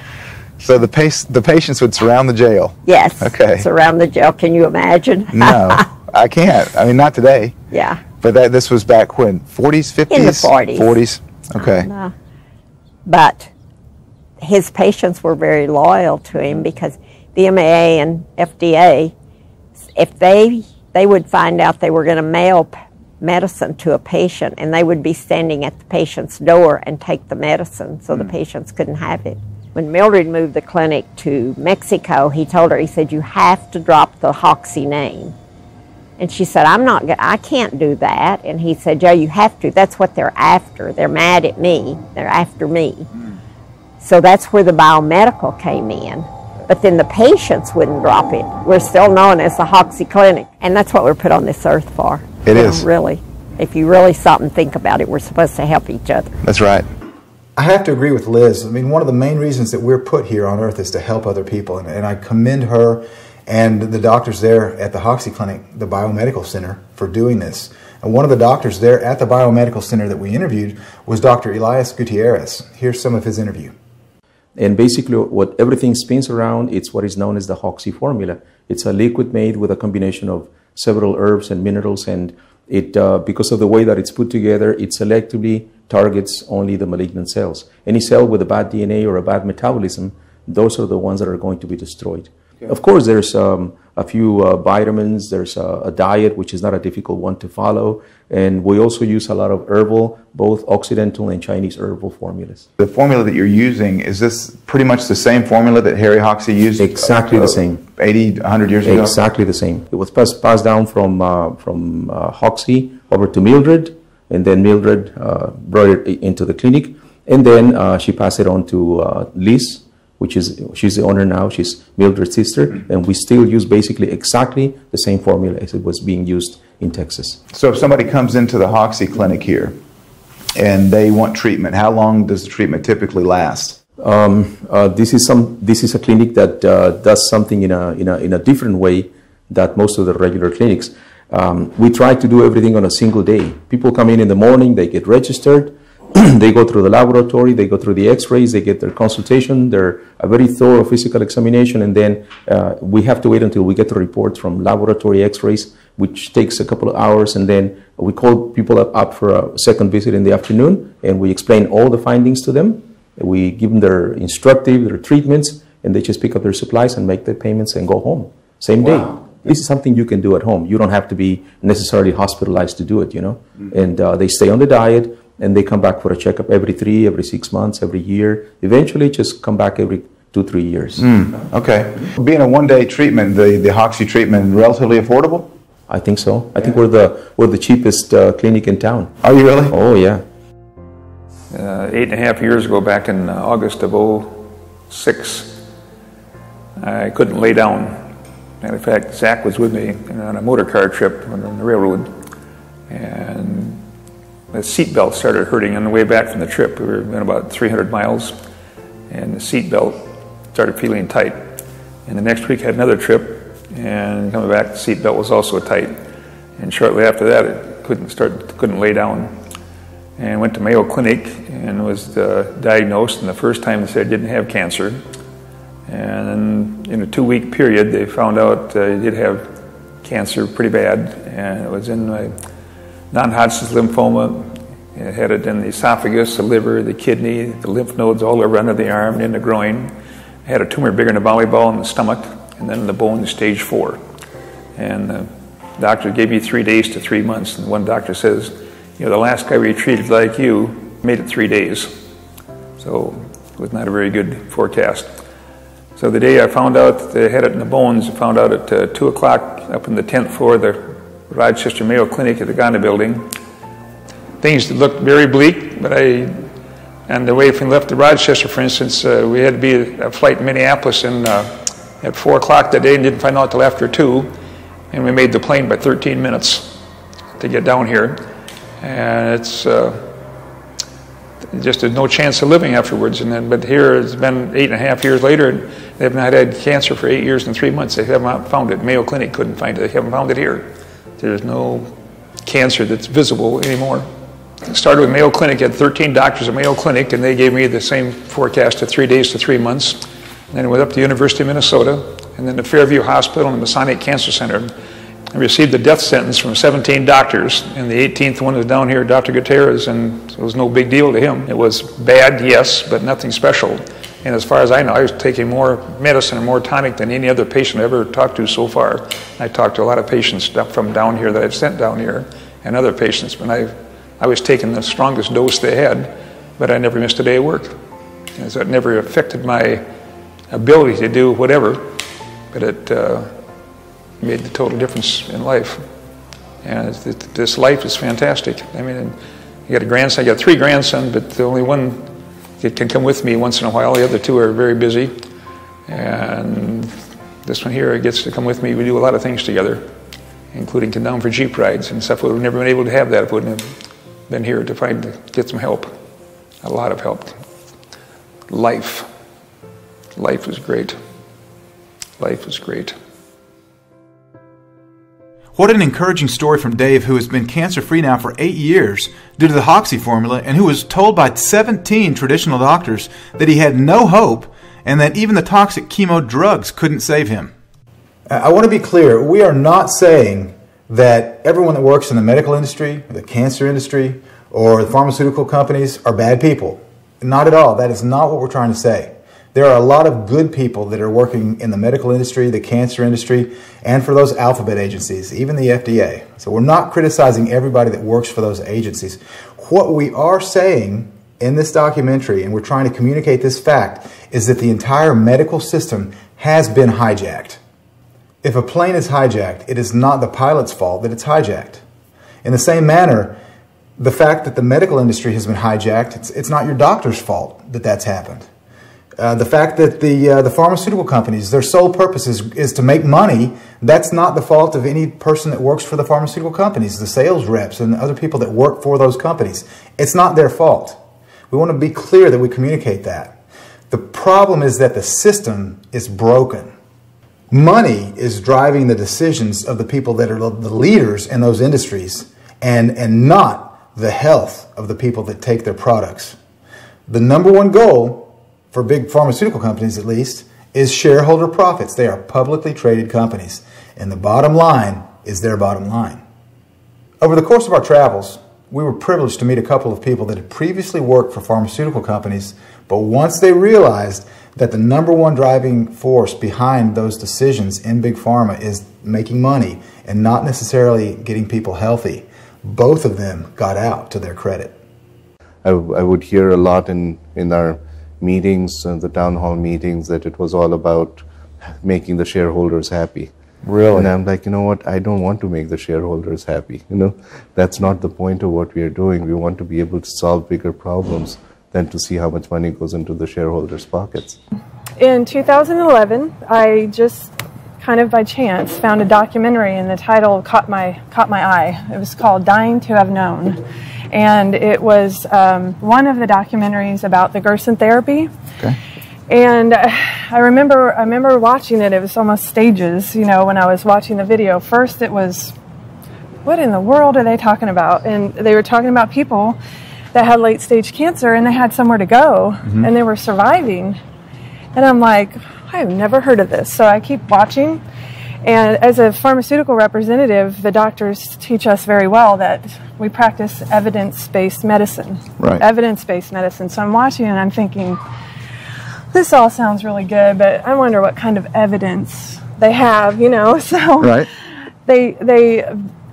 So the patients would surround the jail? Yes. Okay. Surround the jail. Can you imagine? No, I can't. I mean, not today. Yeah. But this was back when? 40s, 50s? In the 40s. 40s. Okay. But his patients were very loyal to him because the MAA and FDA, if they would find out they were going to mail medicine to a patient, and they would be standing at the patient's door and take the medicine so the patients couldn't have it. When Mildred moved the clinic to Mexico, he told her, he said, you have to drop the Hoxsey name. And she said, I can't do that. And he said, Joe, you have to. That's what they're after. They're mad at me. They're after me. So that's where the biomedical came in. But then the patients wouldn't drop it. We're still known as the Hoxie Clinic. And that's what we're put on this earth for. It is. Really. If you really stop and think about it, we're supposed to help each other. That's right. I have to agree with Liz. I mean, one of the main reasons that we're put here on earth is to help other people. And I commend her and the doctors there at the Hoxie Clinic, the Biomedical Center, for doing this. And one of the doctors there at the Biomedical Center that we interviewed was Dr. Elias Gutierrez. Here's some of his interview. And basically what everything spins around, it's what is known as the Hoxie formula. It's a liquid made with a combination of several herbs and minerals, and it, because of the way that it's put together, it selectively targets only the malignant cells. Any cell with a bad DNA or a bad metabolism, those are the ones that are going to be destroyed. Okay. Of course, there's a few vitamins, there's a diet, which is not a difficult one to follow, and we also use a lot of herbal, both Occidental and Chinese herbal formulas. The formula that you're using, is this pretty much the same formula that Harry Hoxie used? Exactly the same. 80, 100 years ago? Exactly the same. It was passed down from Hoxie over to Mildred, and then Mildred brought it into the clinic, and then she passed it on to Liz, she's the owner now, she's Mildred's sister, and we still use basically exactly the same formula as it was being used in Texas. So if somebody comes into the Hoxie Clinic here and they want treatment, how long does the treatment typically last? This is a clinic that does something in a different way than most of the regular clinics. We try to do everything on a single day. People come in the morning, they get registered, they go through the laboratory, they go through the x-rays, they get their consultation, a very thorough physical examination, and then we have to wait until we get the reports from laboratory x-rays, which takes a couple of hours, and then we call people up for a second visit in the afternoon, and we explain all the findings to them. We give them their treatments, and they just pick up their supplies and make their payments and go home. Same day. Wow. This is something you can do at home. You don't have to be necessarily hospitalized to do it, you know. And they stay on the diet, and they come back for a checkup every 6 months, every year. Eventually, just come back every 2-3 years. Okay. Being a one-day treatment, the Hoxie treatment, relatively affordable? I think so. I think we're the cheapest clinic in town. Are you really? Oh, yeah. 8.5 years ago, back in August of '06, I couldn't lay down. Matter of fact, Zach was with me on a motor car trip on the railroad, and the seatbelt started hurting on the way back from the trip. We were in about 300 miles, and the seatbelt started feeling tight. And the next week I had another trip, and coming back, the seatbelt was also tight. And shortly after that, it couldn't lay down. And went to Mayo Clinic and was diagnosed, and the first time they said I didn't have cancer. And in a 2-week period, they found out I did have cancer pretty bad, and it was in my non-Hodgkin's lymphoma. It had it in the esophagus, the liver, the kidney, the lymph nodes all over under the arm and in the groin. I had a tumor bigger than a volleyball in the stomach, and then in the bone, stage 4. And the doctor gave me 3 days to 3 months, and one doctor says, you know, the last guy we treated like you made it 3 days. So it was not a very good forecast. So the day I found out that they had it in the bones, I found out at 2 o'clock up in the 10th floor of the Rochester Mayo Clinic at the Ghana building. Things looked very bleak, but on the way from left to Rochester, for instance, we had to be a flight in Minneapolis at 4 o'clock that day and didn't find out till after 2, and we made the plane by 13 minutes to get down here. And it's just there's no chance of living afterwards. But here it's been 8.5 years later, and they've not had cancer for 8 years and 3 months. They haven't found it. Mayo Clinic couldn't find it. They haven't found it here. There's no cancer that's visible anymore. I started with Mayo Clinic. I had 13 doctors at Mayo Clinic, and they gave me the same forecast of 3 days to 3 months. And then I went up to the University of Minnesota, and then to Fairview Hospital and the Masonic Cancer Center. I received a death sentence from 17 doctors, and the 18th one was down here, Dr. Gutierrez, and it was no big deal to him. It was bad, yes, but nothing special. And as far as I know, I was taking more medicine and more tonic than any other patient I've ever talked to so far. I talked to a lot of patients from down here that I've sent down here, and other patients, but I was taking the strongest dose they had, but I never missed a day of work. And so it never affected my ability to do whatever, but it made the total difference in life. And this life is fantastic. I mean, you got a grandson, you got 3 grandsons, but the only one can come with me once in a while. The other 2 are very busy. And this one here gets to come with me. We do a lot of things together, including come down for Jeep rides and stuff. We would have never been able to have that if we wouldn't have been here to get some help. A lot of help. Life was great. Life was great. What an encouraging story from Dave, who has been cancer-free now for 8 years due to the Hoxsey formula, and who was told by 17 traditional doctors that he had no hope and that even the toxic chemo drugs couldn't save him. I want to be clear, we are not saying that everyone that works in the medical industry, the cancer industry, or the pharmaceutical companies are bad people. Not at all. That is not what we're trying to say. There are a lot of good people that are working in the medical industry, the cancer industry, and for those alphabet agencies, even the FDA. So we're not criticizing everybody that works for those agencies. What we are saying in this documentary, and we're trying to communicate this fact, is that the entire medical system has been hijacked. If a plane is hijacked, it is not the pilot's fault that it's hijacked. In the same manner, the fact that the medical industry has been hijacked, it's not your doctor's fault that that's happened. The fact that the pharmaceutical companies, their sole purpose is to make money, that's not the fault of any person that works for the pharmaceutical companies, the sales reps and other people that work for those companies. It's not their fault. We want to be clear that we communicate that. The problem is that the system is broken. Money is driving the decisions of the people that are the leaders in those industries, and not the health of the people that take their products. The number one goal, for big pharmaceutical companies at least, is shareholder profits. They are publicly traded companies, and the bottom line is their bottom line. Over the course of our travels, we were privileged to meet a couple of people that had previously worked for pharmaceutical companies, but once they realized that the number one driving force behind those decisions in big pharma is making money and not necessarily getting people healthy, both of them got out to their credit. I would hear a lot in our meetings, the town hall meetings, that it was all about making the shareholders happy. Really? And I'm like, you know what, I don't want to make the shareholders happy. You know, that's not the point of what we are doing. We want to be able to solve bigger problems than to see how much money goes into the shareholders' pockets. In 2011, I just kind of by chance found a documentary, and the title caught my eye. It was called Dying to Have Known. And it was one of the documentaries about the Gerson therapy. Okay. And I remember watching it. It was almost stages, you know, when I was watching the video. First it was, what in the world are they talking about? And they were talking about people that had late stage cancer and they had somewhere to go and they were surviving. And I'm like, I've never heard of this. So I keep watching. And as a pharmaceutical representative, the doctors teach us very well that we practice evidence-based medicine. Right. Evidence-based medicine. So I'm watching and I'm thinking, this all sounds really good, but I wonder what kind of evidence they have, you know. So right. They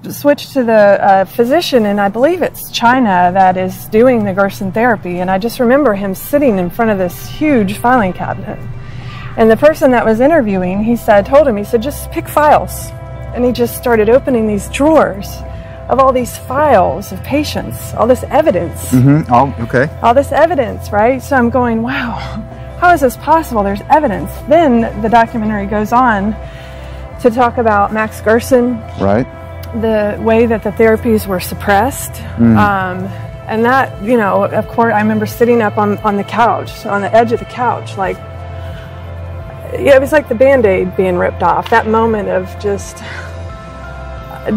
switched to the physician, and I believe it's China that is doing the Gerson therapy. And I just remember him sitting in front of this huge filing cabinet. And the person that was interviewing, he said, just pick files. And he just started opening these drawers of all these files of patients, all this evidence. Oh, okay. All this evidence, right? So I'm going, wow, how is this possible? There's evidence. Then the documentary goes on to talk about Max Gerson. Right. The way that the therapies were suppressed. And that, you know, of course, I remember sitting up on the couch, on the edge of the couch, like, yeah, it was like the Band-Aid being ripped off. That moment of just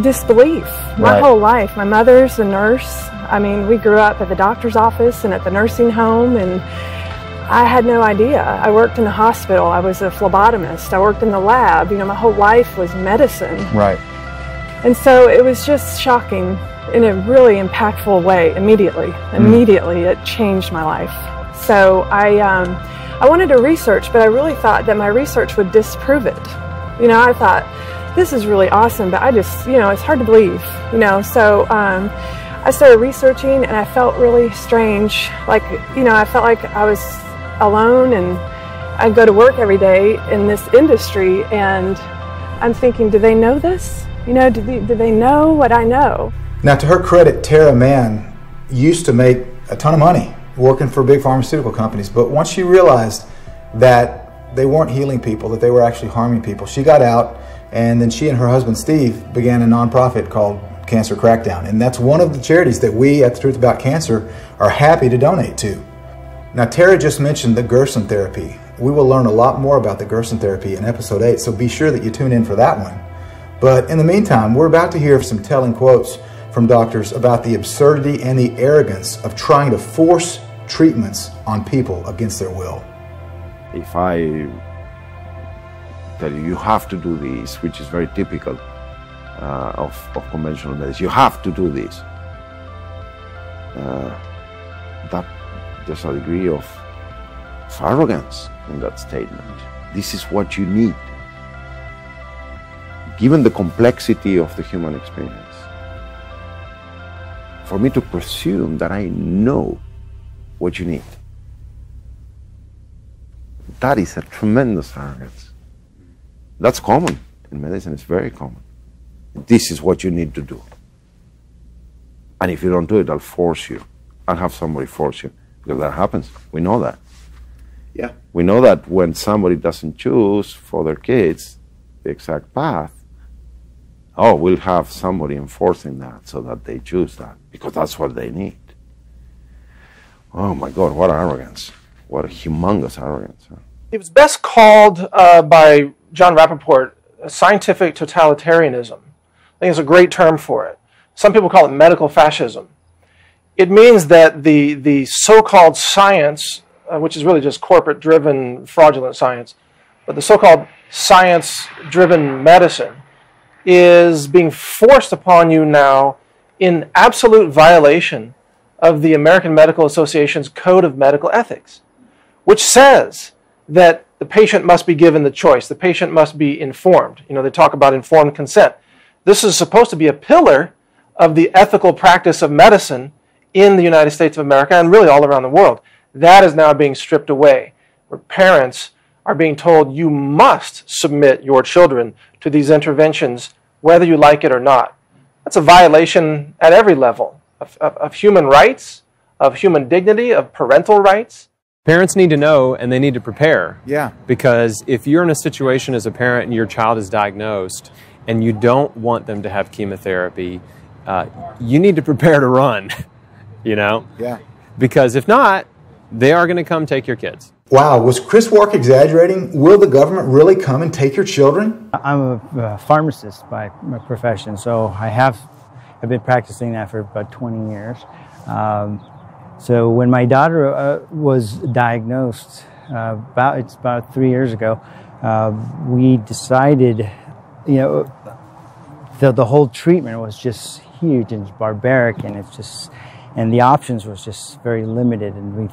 disbelief. My whole life. My mother's a nurse. I mean, we grew up at the doctor's office and at the nursing home, and I had no idea. I worked in a hospital. I was a phlebotomist. I worked in the lab. You know, my whole life was medicine. Right. And so it was just shocking in a really impactful way immediately. Immediately, it changed my life. So I wanted to research, but I really thought that my research would disprove it. You know, I thought, this is really awesome, but I just, you know, it's hard to believe, you know. So I started researching, and I felt really strange. Like, you know, I felt like I was alone, and I'd go to work every day in this industry, and I'm thinking, do they know this? You know, do they know what I know? Now, to her credit, Tara Mann used to make a ton of money working for big pharmaceutical companies, but once she realized that they weren't healing people, that they were actually harming people, she got out, and then she and her husband Steve began a nonprofit called Cancer Crackdown, and that's one of the charities that we at The Truth About Cancer are happy to donate to. Now, Tara just mentioned the Gerson therapy. We will learn a lot more about the Gerson therapy in episode 8, so be sure that you tune in for that one. But in the meantime, we're about to hear some telling quotes from doctors about the absurdity and the arrogance of trying to force treatments on people against their will. If I tell you, you have to do this, which is very typical of conventional medicine, you have to do this, that there's a degree of arrogance in that statement. This is what you need, given the complexity of the human experience. For me to presume that I know what you need, that is a tremendous arrogance. That's common in medicine, it's very common. This is what you need to do. And if you don't do it, I'll force you. I'll have somebody force you, because that happens. We know that. Yeah. We know that when somebody doesn't choose for their kids the exact path, oh, we'll have somebody enforcing that so that they choose that, because that's what they need. Oh my God, what arrogance. What a humongous arrogance. Huh? It was best called by John Rappaport scientific totalitarianism. I think it's a great term for it. Some people call it medical fascism. It means that the so-called science, which is really just corporate-driven, fraudulent science, but the so-called science-driven medicine is being forced upon you now in absolute violation of the American Medical Association's Code of Medical Ethics, which says that the patient must be given the choice. The patient must be informed. You know, they talk about informed consent. This is supposed to be a pillar of the ethical practice of medicine in the United States of America and really all around the world. That is now being stripped away, where parents are being told you must submit your children to these interventions whether you like it or not. That's a violation at every level of human rights, of human dignity, of parental rights. Parents need to know and they need to prepare. Yeah. Because if you're in a situation as a parent and your child is diagnosed and you don't want them to have chemotherapy, you need to prepare to run, you know? Yeah. Because if not, they are going to come take your kids. Wow, was Chris Wark exaggerating? Will the government really come and take your children? I'm a pharmacist by profession, so I've been practicing that for about 20 years. So when my daughter was diagnosed, it's about 3 years ago, we decided, you know, the whole treatment was just huge and barbaric, and and the options was just very limited. And we,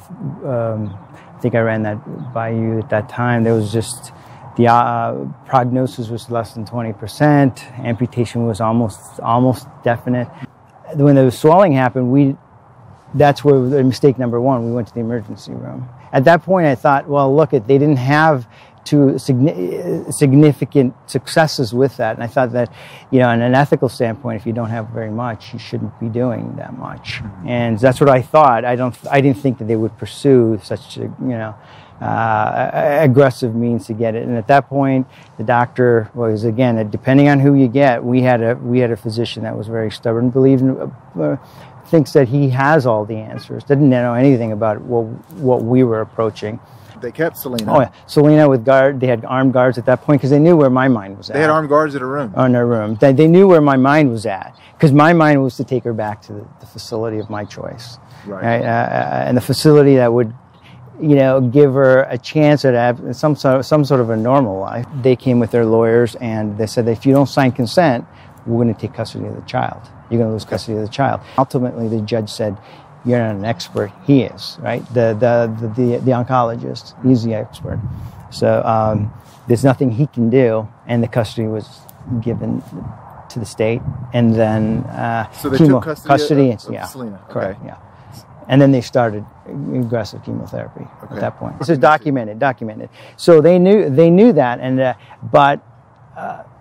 I think I ran that by you at that time. There was just the prognosis was less than 20%. Amputation was almost definite. When the swelling happened, that's where the mistake number one. We went to the emergency room. At that point, I thought, well, look, they didn't have significant successes with that, and I thought that, you know, in an ethical standpoint, if you don't have very much, you shouldn't be doing that much. And that's what I thought. I didn't think that they would pursue such, you know, aggressive means to get it. And at that point, the doctor was, again, depending on who you get, we had a physician that was very stubborn, thinks that he has all the answers, didn't know anything about what we were approaching. They kept Selena. Oh yeah, Selena with guard. They had armed guards at that point because they knew where my mind was at. They had armed guards at her room. In her room. They knew where my mind was at, because my mind was to take her back to the facility of my choice, right? And the facility that would, you know, give her a chance at have some sort of a normal life. They came with their lawyers and they said that if you don't sign consent, we're going to take custody of the child. You're going to lose custody of the child. Ultimately, the judge said, "You're not an expert." He is, right? The oncologist. He's the expert. So there's nothing he can do, and the custody was given to the state, and then so they took custody of yeah, Selena. Correct. Okay. Yeah, and then they started aggressive chemotherapy at that point. This is documented. So they knew that, and but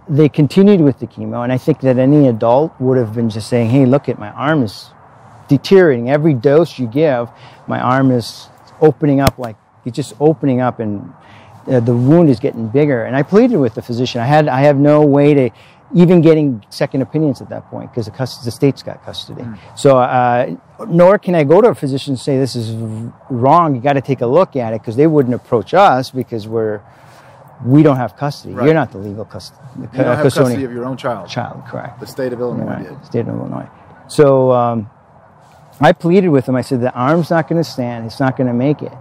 they continued with the chemo, and I think that any adult would have been just saying, hey, look at my arm is deteriorating. Every dose you give, my arm is opening up, like it's just opening up, and the wound is getting bigger. And I pleaded with the physician. I have no way to even getting second opinions at that point, because the state's got custody. So nor can I go to a physician and say, this is wrong, you got to take a look at it, because they wouldn't approach us because we don't have custody. Right. You're not the legal custody. You don't have custody of your own child. Correct. The state of Illinois Right. did. State of Illinois. So I pleaded with him. I said, the arm's not going to stand. It's not going to make it.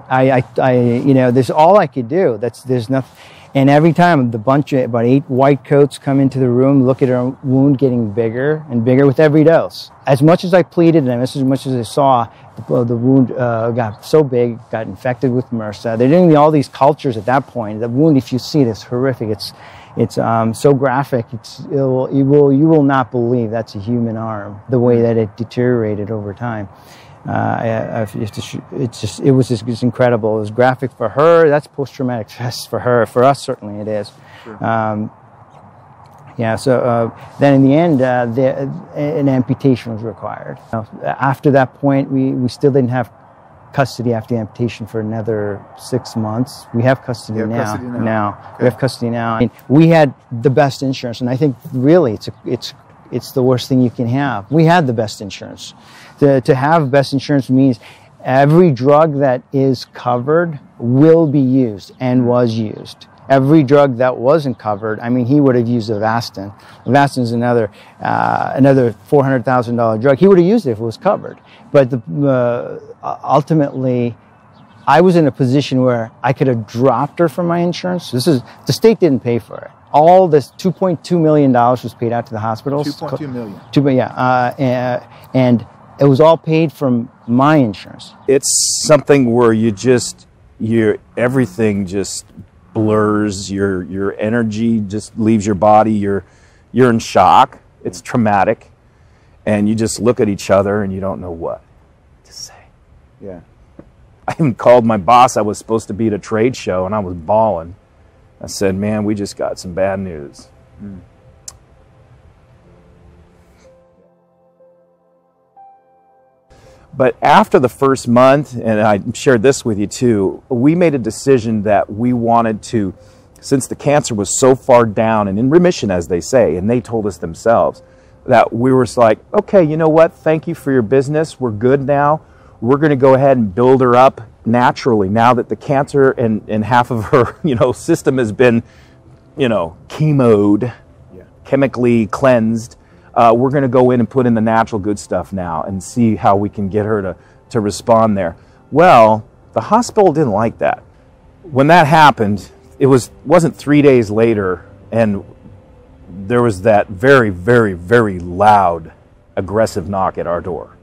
You know, there's all I could do. There's nothing. And every time about 8 white coats come into the room, look at her wound getting bigger and bigger with every dose. As much as I pleaded and as much as I saw, the wound got so big, got infected with MRSA. They're doing all these cultures at that point. The wound, if you see it, is horrific. It's so graphic. You will not believe that's a human arm, the way that it deteriorated over time. It was just incredible. It was graphic for her. That's post-traumatic stress for her. For us, certainly it is. Sure. Yeah. So then, in the end, an amputation was required. After that point, we still didn't have custody after the amputation for another 6 months. We have custody now. Okay. We have custody now. I mean, we had the best insurance, and I think really it's the worst thing you can have. We had the best insurance. To have best insurance means every drug that is covered will be used and was used. Every drug that wasn't covered, I mean, he would have used Avastin. Avastin is another $400,000 drug. He would have used it if it was covered. But ultimately, I was in a position where I could have dropped her from my insurance. The state didn't pay for it. All this $2.2 million was paid out to the hospitals. $2.2 million. And it was all paid from my insurance. It's something where everything just blurs. Your energy just leaves your body. You're in shock. It's traumatic, and you just look at each other and you don't know what to say. Yeah. I even called my boss. I was supposed to be at a trade show, and I was bawling. I said, man, we just got some bad news. But after the first month, and I shared this with you too, we made a decision that we wanted to, since the cancer was so far down and in remission, as they say, and they told us themselves, that we were like, okay, you know what? Thank you for your business. We're good now. We're going to go ahead and build her up naturally now that the cancer and half of her, system has been, chemoed, chemically cleansed. We're going to go in and put in the natural good stuff now and see how we can get her to respond there. Well, the hospital didn't like that. When that happened, it wasn't 3 days later, and there was that very, very, very loud, aggressive knock at our door.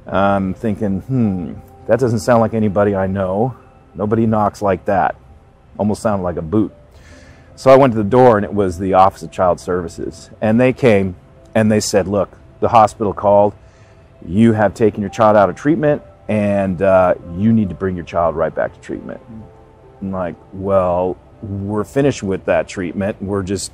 I'm thinking, that doesn't sound like anybody I know. Nobody knocks like that. Almost sounded like a boot. So I went to the door, and it was the Office of Child Services. And they came, and they said, look, the hospital called. You have taken your child out of treatment, and you need to bring your child right back to treatment. I'm like, well, we're finished with that treatment. We're just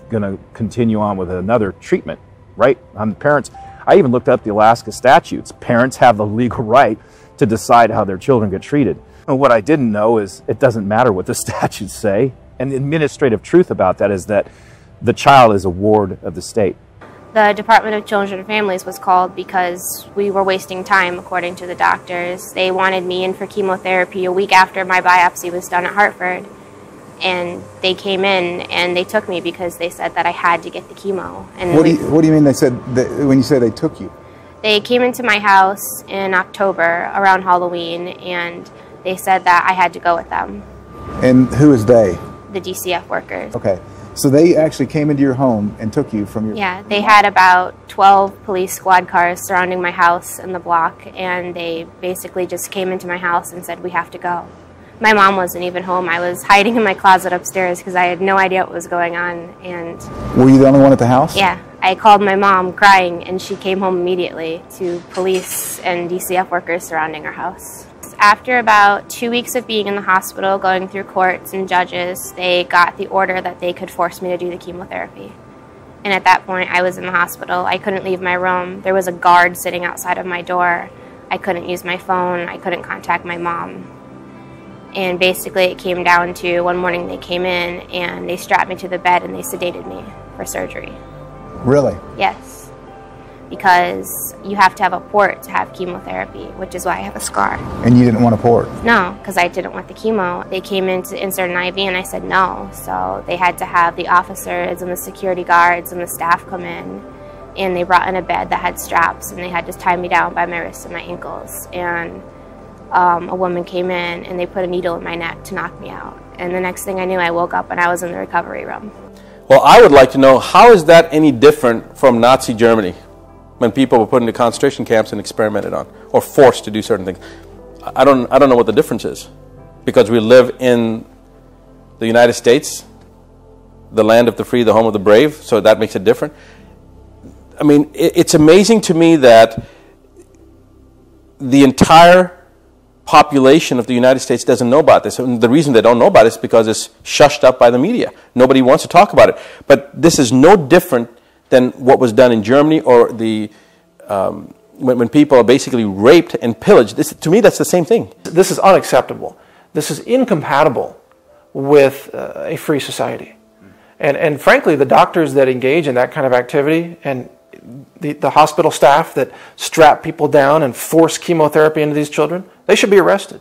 going to continue on with another treatment, right? I'm the parents. I even looked up the Alaska statutes. Parents have the legal right to decide how their children get treated. And what I didn't know is it doesn't matter what the statutes say. And the administrative truth about that is that the child is a ward of the state. The Department of Children and Families was called because we were wasting time, according to the doctors. They wanted me in for chemotherapy a week after my biopsy was done at Hartford. And they came in and they took me because they said that I had to get the chemo. And what do you mean they said, when you say they took you? They came into my house in October around Halloween, and they said that I had to go with them. And who is they? The DCF workers. Okay. So they actually came into your home and took you from your... Yeah, they had about 12 police squad cars surrounding my house and the block, and they basically just came into my house and said, we have to go. My mom wasn't even home. I was hiding in my closet upstairs because I had no idea what was going on. And were you the only one at the house? Yeah. I called my mom crying, and she came home immediately to police and DCF workers surrounding our house. After about 2 weeks of being in the hospital, going through courts and judges, they got the order that they could force me to do the chemotherapy. And at that point, I was in the hospital. I couldn't leave my room. There was a guard sitting outside of my door. I couldn't use my phone. I couldn't contact my mom. And basically it came down to one morning they came in and they strapped me to the bed and they sedated me for surgery. Really? Yes. Because you have to have a port to have chemotherapy, which is why I have a scar. And you didn't want a port? No, because I didn't want the chemo. They came in to insert an IV and I said no. So they had to have the officers and the security guards and the staff come in, and they brought in a bed that had straps and they had to tie me down by my wrists and my ankles. And a woman came in and they put a needle in my neck to knock me out. And the next thing I knew, I woke up and I was in the recovery room. Well, I would like to know, how is that any different from Nazi Germany, when people were put into concentration camps and experimented on, or forced to do certain things? I don't know what the difference is, because we live in the United States, the land of the free, the home of the brave, so that makes it different. I mean, it's amazing to me that the entire population of the United States doesn't know about this. And the reason they don't know about it is because it's shushed up by the media. Nobody wants to talk about it. But this is no different than what was done in Germany, or the when people are basically raped and pillaged. To me, that's the same thing. This is unacceptable. This is incompatible with a free society. And frankly, the doctors that engage in that kind of activity, and the hospital staff that strap people down and force chemotherapy into these children, they should be arrested.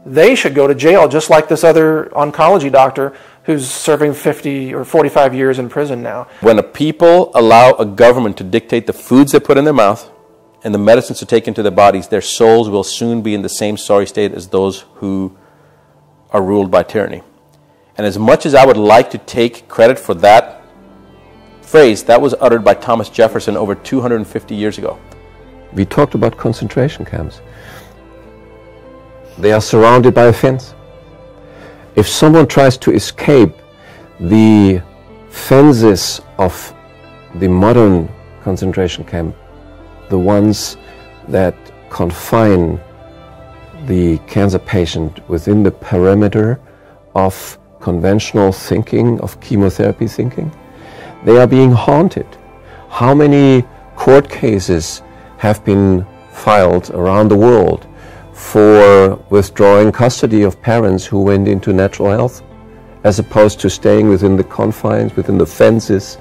They should go to jail, just like this other oncology doctor who's serving 50 or 45 years in prison now. When a people allow a government to dictate the foods they put in their mouth and the medicines to take into their bodies, their souls will soon be in the same sorry state as those who are ruled by tyranny. And as much as I would like to take credit for that phrase, that was uttered by Thomas Jefferson over 250 years ago. We talked about concentration camps. They are surrounded by a fence. If someone tries to escape the fences of the modern concentration camp, the ones that confine the cancer patient within the perimeter of conventional thinking, of chemotherapy thinking, they are being haunted. How many court cases have been filed around the world for withdrawing custody of parents who went into natural health, as opposed to staying within the confines, within the fences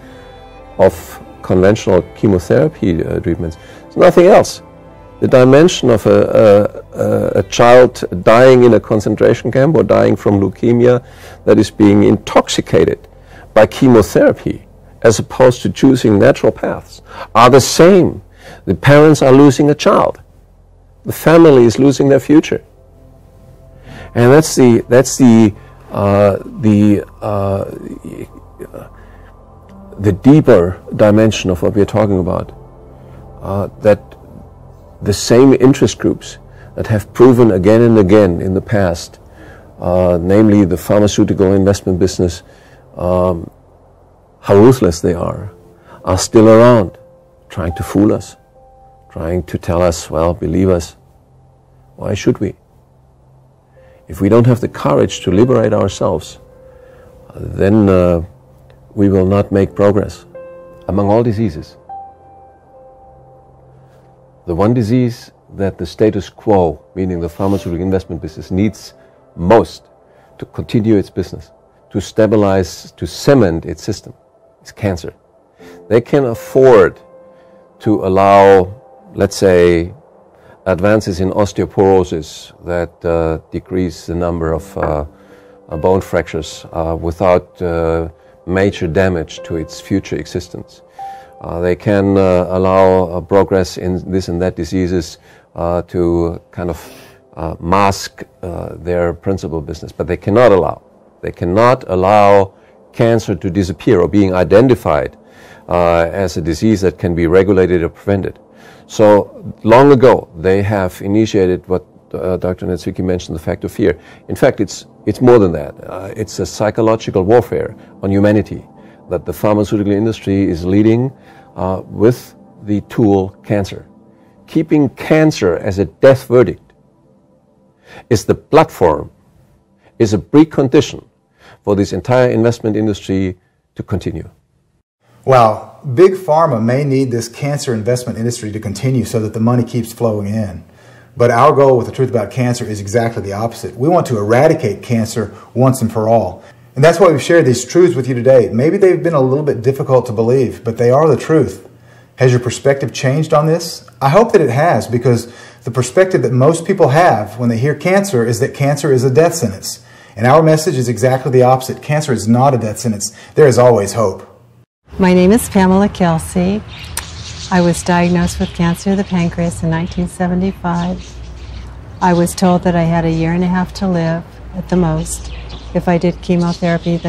of conventional chemotherapy treatments? It's nothing else. The dimension of a child dying in a concentration camp or dying from leukemia that is being intoxicated by chemotherapy, as opposed to choosing natural paths, are the same. The parents are losing a child. The family is losing their future. And that's the deeper dimension of what we're talking about. That the same interest groups that have proven again and again in the past, namely the pharmaceutical investment business, how ruthless they are still around, trying to fool us, trying to tell us, well, believe us. Why should we? If we don't have the courage to liberate ourselves, then we will not make progress. Among all diseases, the one disease that the status quo, meaning the pharmaceutical investment business, needs most to continue its business, to stabilize, to cement its system, is cancer. They can afford to allow, let's say, advances in osteoporosis that decrease the number of bone fractures without major damage to its future existence. They can allow progress in this and that diseases to kind of mask their principal business, but they cannot allow cancer to disappear or being identified as a disease that can be regulated or prevented. So long ago they have initiated what Dr. Netsuki mentioned, the fact of fear. In fact, it's more than that. It's a psychological warfare on humanity that the pharmaceutical industry is leading with the tool cancer. Keeping cancer as a death verdict is the platform, is a precondition for this entire investment industry to continue. Well, Big Pharma may need this cancer investment industry to continue so that the money keeps flowing in. But our goal with The Truth About Cancer is exactly the opposite. We want to eradicate cancer once and for all. And that's why we've shared these truths with you today. Maybe they've been a little bit difficult to believe, but they are the truth. Has your perspective changed on this? I hope that it has, because the perspective that most people have when they hear cancer is that cancer is a death sentence. And our message is exactly the opposite. Cancer is not a death sentence. There is always hope. My name is Pamela Kelsey. I was diagnosed with cancer of the pancreas in 1975. I was told that I had 1.5 years to live at the most if I did chemotherapy,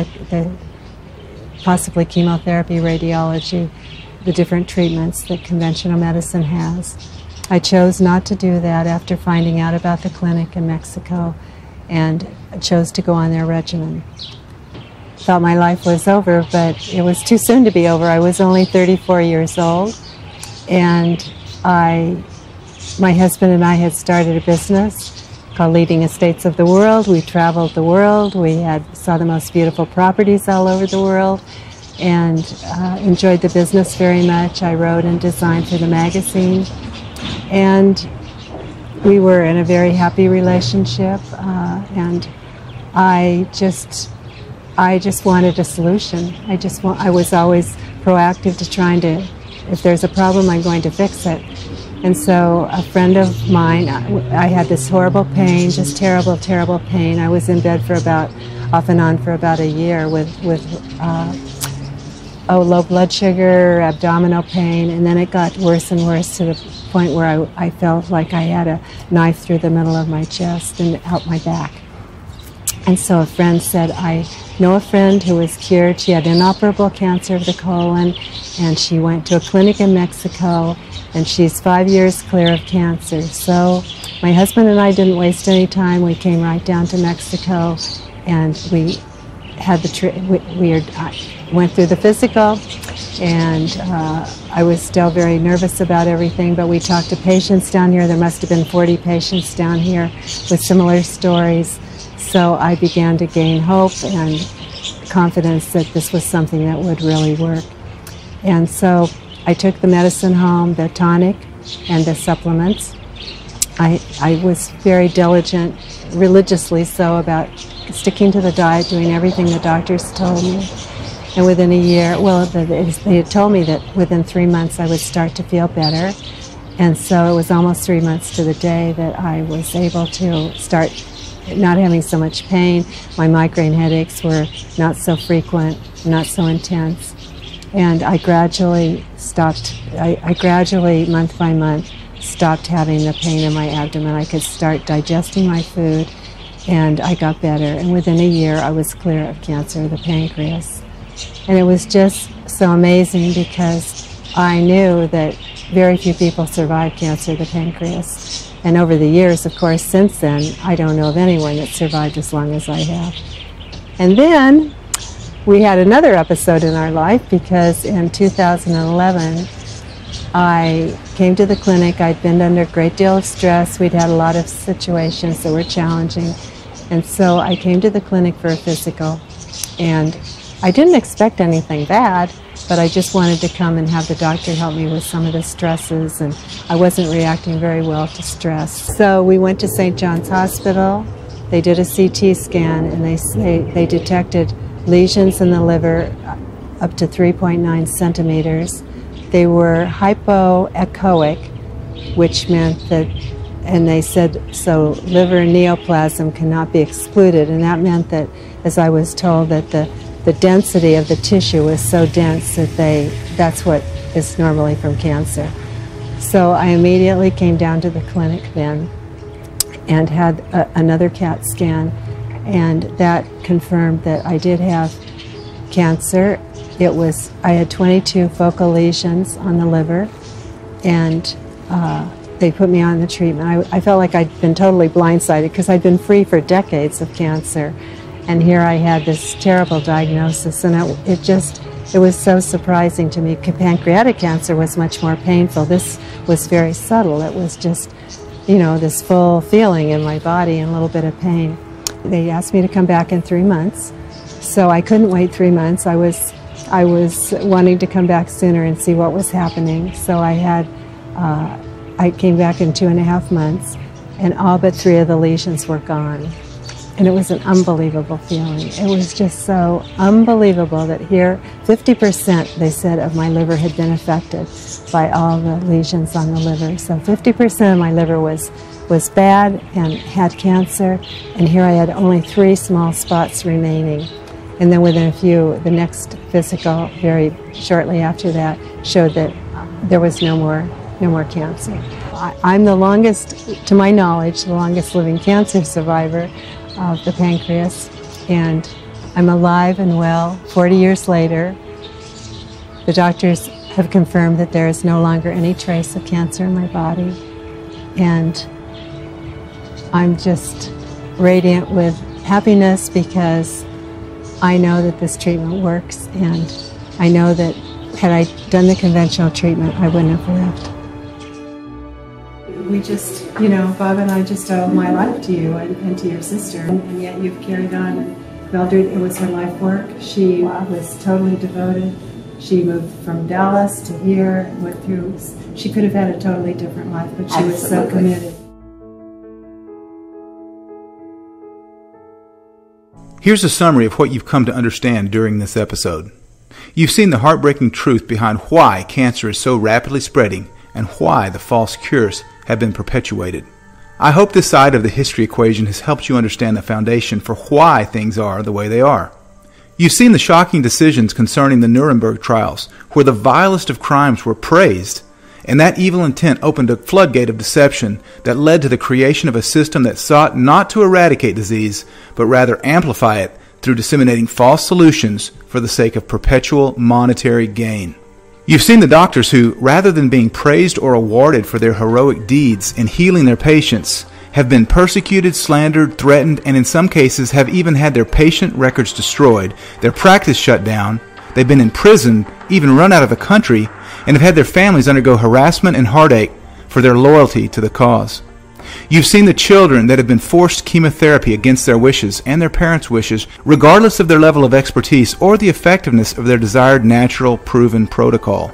possibly chemotherapy, radiology, the different treatments that conventional medicine has. I chose not to do that after finding out about the clinic in Mexico and chose to go on their regimen. Thought my life was over, but it was too soon to be over. I was only 34 years old, and my husband and I had started a business called Leading Estates of the World. We traveled the world. We saw the most beautiful properties all over the world, and enjoyed the business very much. I wrote and designed for the magazine, and we were in a very happy relationship, and I just wanted a solution. I was always proactive to trying to, if there's a problem, I'm going to fix it. And so a friend of mine, I had this horrible pain, just terrible, terrible pain. I was in bed for off and on for about a year with low blood sugar, abdominal pain, and then it got worse and worse to the point where I felt like I had a knife through the middle of my chest and out my back. And so a friend said, I know a friend who was cured. She had inoperable cancer of the colon, and she went to a clinic in Mexico, and she's 5 years clear of cancer. So my husband and I didn't waste any time. We came right down to Mexico, and we had went through the physical, and I was still very nervous about everything, but we talked to patients down here. There must have been 40 patients down here with similar stories. So I began to gain hope and confidence that this was something that would really work. And so I took the medicine home, the tonic and the supplements. I was very diligent, religiously so, about sticking to the diet, doing everything the doctors told me. And within a year, well, they had told me that within 3 months I would start to feel better. And so it was almost 3 months to the day that I was able to start not having so much pain. My migraine headaches were not so frequent, not so intense. And I gradually stopped, I gradually, month by month, stopped having the pain in my abdomen. I could start digesting my food, and I got better. And within a year, I was clear of cancer of the pancreas. And it was just so amazing because I knew that very few people survive cancer of the pancreas. And over the years, of course, since then, I don't know of anyone that survived as long as I have. And then we had another episode in our life because in 2011, I came to the clinic. I'd been under a great deal of stress. We'd had a lot of situations that were challenging. And so I came to the clinic for a physical. And I didn't expect anything bad, but I just wanted to come and have the doctor help me with some of the stresses, and I wasn't reacting very well to stress. So we went to St. John's Hospital. They did a CT scan, and they detected lesions in the liver up to 3.9 centimeters. They were hypoechoic, which meant that, and they said, so liver neoplasm cannot be excluded, and that meant that, as I was told, that the density of the tissue was so dense that that's what is normally from cancer. So I immediately came down to the clinic then and had another CAT scan, and that confirmed that I did have cancer. I had 22 focal lesions on the liver, and they put me on the treatment. I felt like I'd been totally blindsided because I'd been free for decades of cancer. And here I had this terrible diagnosis, and it was so surprising to me. Pancreatic cancer was much more painful. This was very subtle. It was just you know, this full feeling in my body and a little bit of pain. They asked me to come back in 3 months, so I couldn't wait 3 months. I was wanting to come back sooner and see what was happening, so I came back in 2.5 months, and all but 3 of the lesions were gone. And it was an unbelievable feeling. It was just so unbelievable that here, 50%, they said, of my liver had been affected by all the lesions on the liver. So 50% of my liver was bad and had cancer, and here I had only 3 small spots remaining. And then within the next physical, very shortly after that, showed that there was no more cancer. I'm the longest, to my knowledge, the longest living cancer survivor of the pancreas, and I'm alive and well 40 years later. The doctors have confirmed that there is no longer any trace of cancer in my body, and I'm just radiant with happiness because I know that this treatment works, and I know that had I done the conventional treatment, I wouldn't have lived. We just, you know, Bob and I just owe my life to you and to your sister, and yet you've carried on. And Mildred, it was her life work. She was totally devoted. She moved from Dallas to here, went through, she could have had a totally different life, but she was so committed. Here's a summary of what you've come to understand during this episode. You've seen the heartbreaking truth behind why cancer is so rapidly spreading and why the false cures have been perpetuated. I hope this side of the history equation has helped you understand the foundation for why things are the way they are. You've seen the shocking decisions concerning the Nuremberg trials, where the vilest of crimes were praised, and that evil intent opened a floodgate of deception that led to the creation of a system that sought not to eradicate disease, but rather amplify it through disseminating false solutions for the sake of perpetual monetary gain. You've seen the doctors who, rather than being praised or awarded for their heroic deeds in healing their patients, have been persecuted, slandered, threatened, and in some cases have even had their patient records destroyed, their practice shut down, they've been imprisoned, even run out of the country, and have had their families undergo harassment and heartache for their loyalty to the cause. You've seen the children that have been forced chemotherapy against their wishes and their parents' wishes, regardless of their level of expertise or the effectiveness of their desired natural, proven protocol.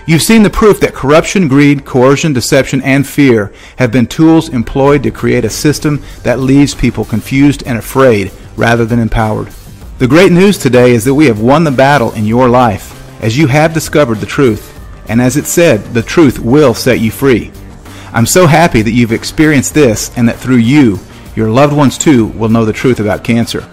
You've seen the proof that corruption, greed, coercion, deception, and fear have been tools employed to create a system that leaves people confused and afraid rather than empowered. The great news today is that we have won the battle in your life, as you have discovered the truth, and as it said, the truth will set you free. I'm so happy that you've experienced this and that through you, your loved ones too will know the truth about cancer.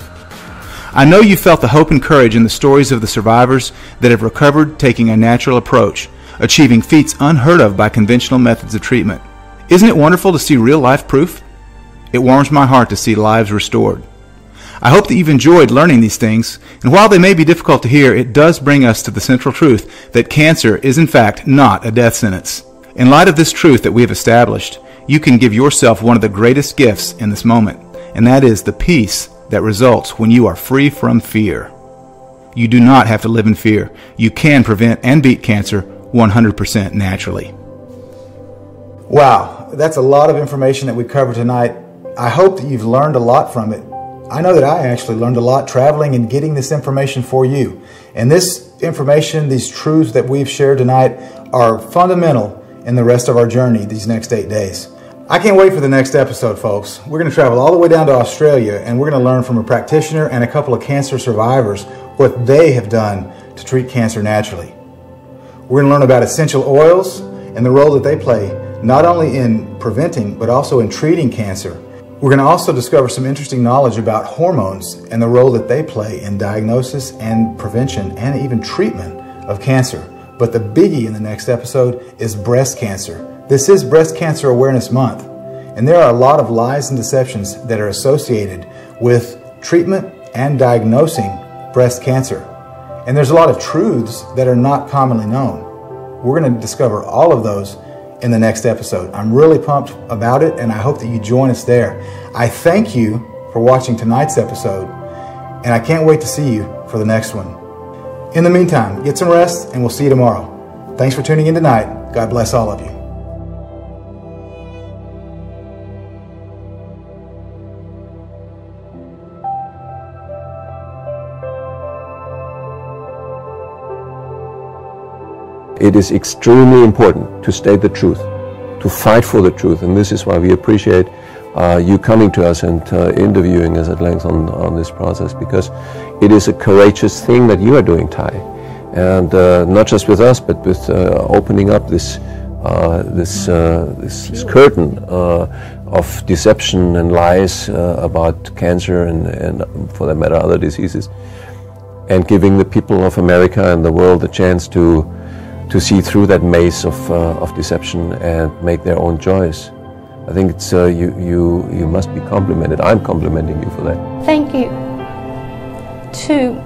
I know you felt the hope and courage in the stories of the survivors that have recovered taking a natural approach, achieving feats unheard of by conventional methods of treatment. Isn't it wonderful to see real-life proof? It warms my heart to see lives restored. I hope that you've enjoyed learning these things, and while they may be difficult to hear, it does bring us to the central truth that cancer is in fact not a death sentence. In light of this truth that we have established, you can give yourself one of the greatest gifts in this moment, and that is the peace that results when you are free from fear. You do not have to live in fear. You can prevent and beat cancer 100% naturally. Wow, that's a lot of information that we covered tonight. I hope that you've learned a lot from it. I know that I actually learned a lot traveling and getting this information for you. And this information, these truths that we've shared tonight are fundamental in the rest of our journey these next 8 days. I can't wait for the next episode, folks. We're going to travel all the way down to Australia, and we're going to learn from a practitioner and a couple of cancer survivors what they have done to treat cancer naturally. We're going to learn about essential oils and the role that they play not only in preventing but also in treating cancer. We're going to also discover some interesting knowledge about hormones and the role that they play in diagnosis and prevention and even treatment of cancer. But the biggie in the next episode is breast cancer. This is Breast Cancer Awareness Month, and there are a lot of lies and deceptions that are associated with treatment and diagnosing breast cancer. And there's a lot of truths that are not commonly known. We're going to discover all of those in the next episode. I'm really pumped about it, and I hope that you join us there. I thank you for watching tonight's episode, and I can't wait to see you for the next one. In the meantime, get some rest, and we'll see you tomorrow. Thanks for tuning in tonight. God bless all of you. it is extremely important to state the truth, to fight for the truth, and this is why we appreciate you coming to us and interviewing us at length on this process, because it is a courageous thing that you are doing, Ty, and not just with us, but with opening up this curtain of deception and lies about cancer and for that matter other diseases, and giving the people of America and the world a chance to see through that maze of deception and make do own choice. I think it's you must be complimented. I'm complimenting you for that. Thank you to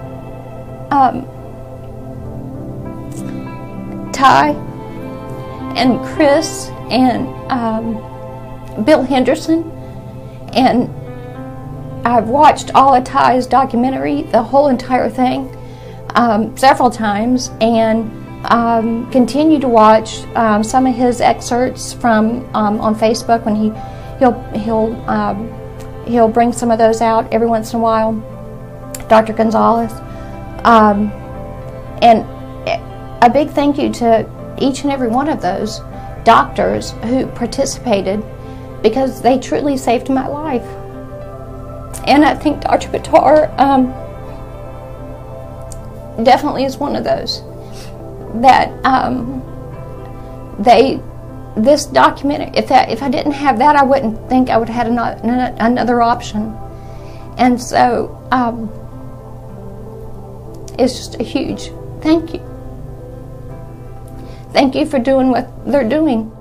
Ty and Chris and Bill Henderson, and I've watched all of Ty's documentary, the whole entire thing, several times, and continue to watch some of his excerpts from on Facebook when he'll bring some of those out every once in a while. Dr. Gonzalez, and a big thank you to each and every one of those doctors who participated, because they truly saved my life. And I think Dr. Bitar definitely is one of those that this documentary, if I didn't have that, I wouldn't think I would have had another option. And so it's just a huge thank you. Thank you for doing what they're doing.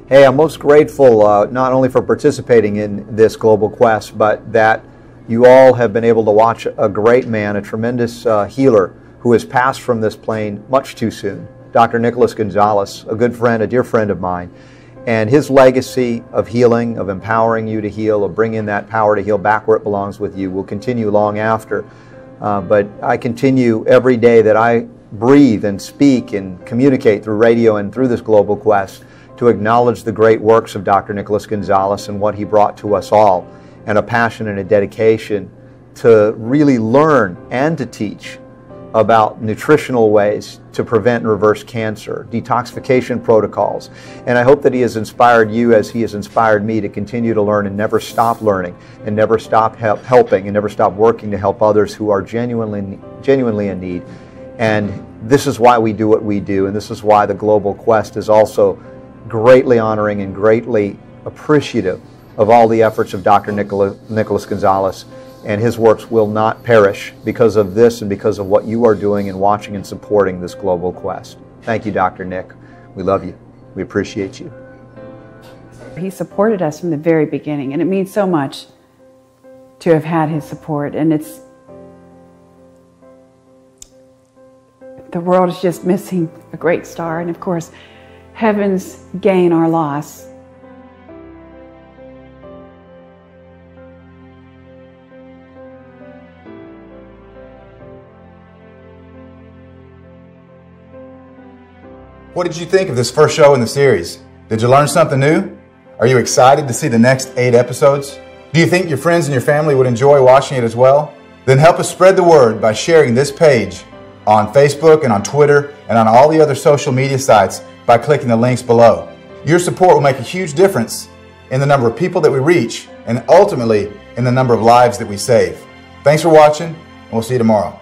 Hey, I'm most grateful not only for participating in this global quest, but that you all have been able to watch a great man, a tremendous healer who has passed from this plane much too soon. Dr. Nicholas Gonzalez, a good friend, a dear friend of mine, and his legacy of healing, of empowering you to heal, of bringing that power to heal back where it belongs with you will continue long after. But I continue every day that I breathe and speak and communicate through radio and through this global quest to acknowledge the great works of Dr. Nicholas Gonzalez and what he brought to us all, and a passion and a dedication to really learn and to teach about nutritional ways to prevent and reverse cancer, detoxification protocols. And I hope that he has inspired you as he has inspired me to continue to learn and never stop learning and never stop helping and never stop working to help others who are genuinely in need. And this is why we do what we do, and this is why the Global Quest is also greatly honoring and greatly appreciative of all the efforts of Dr. Nicholas Gonzalez, and his works will not perish because of this and because of what you are doing and watching and supporting this global quest. Thank you, Dr. Nick. We love you. We appreciate you. He supported us from the very beginning, and it means so much to have had his support. And the world is just missing a great star, and of course, heaven's gain our loss. What did you think of this first show in the series? Did you learn something new? Are you excited to see the next 8 episodes? Do you think your friends and your family would enjoy watching it as well? Then help us spread the word by sharing this page on Facebook and on Twitter and on all the other social media sites by clicking the links below. Your support will make a huge difference in the number of people that we reach and ultimately in the number of lives that we save. Thanks for watching, and we'll see you tomorrow.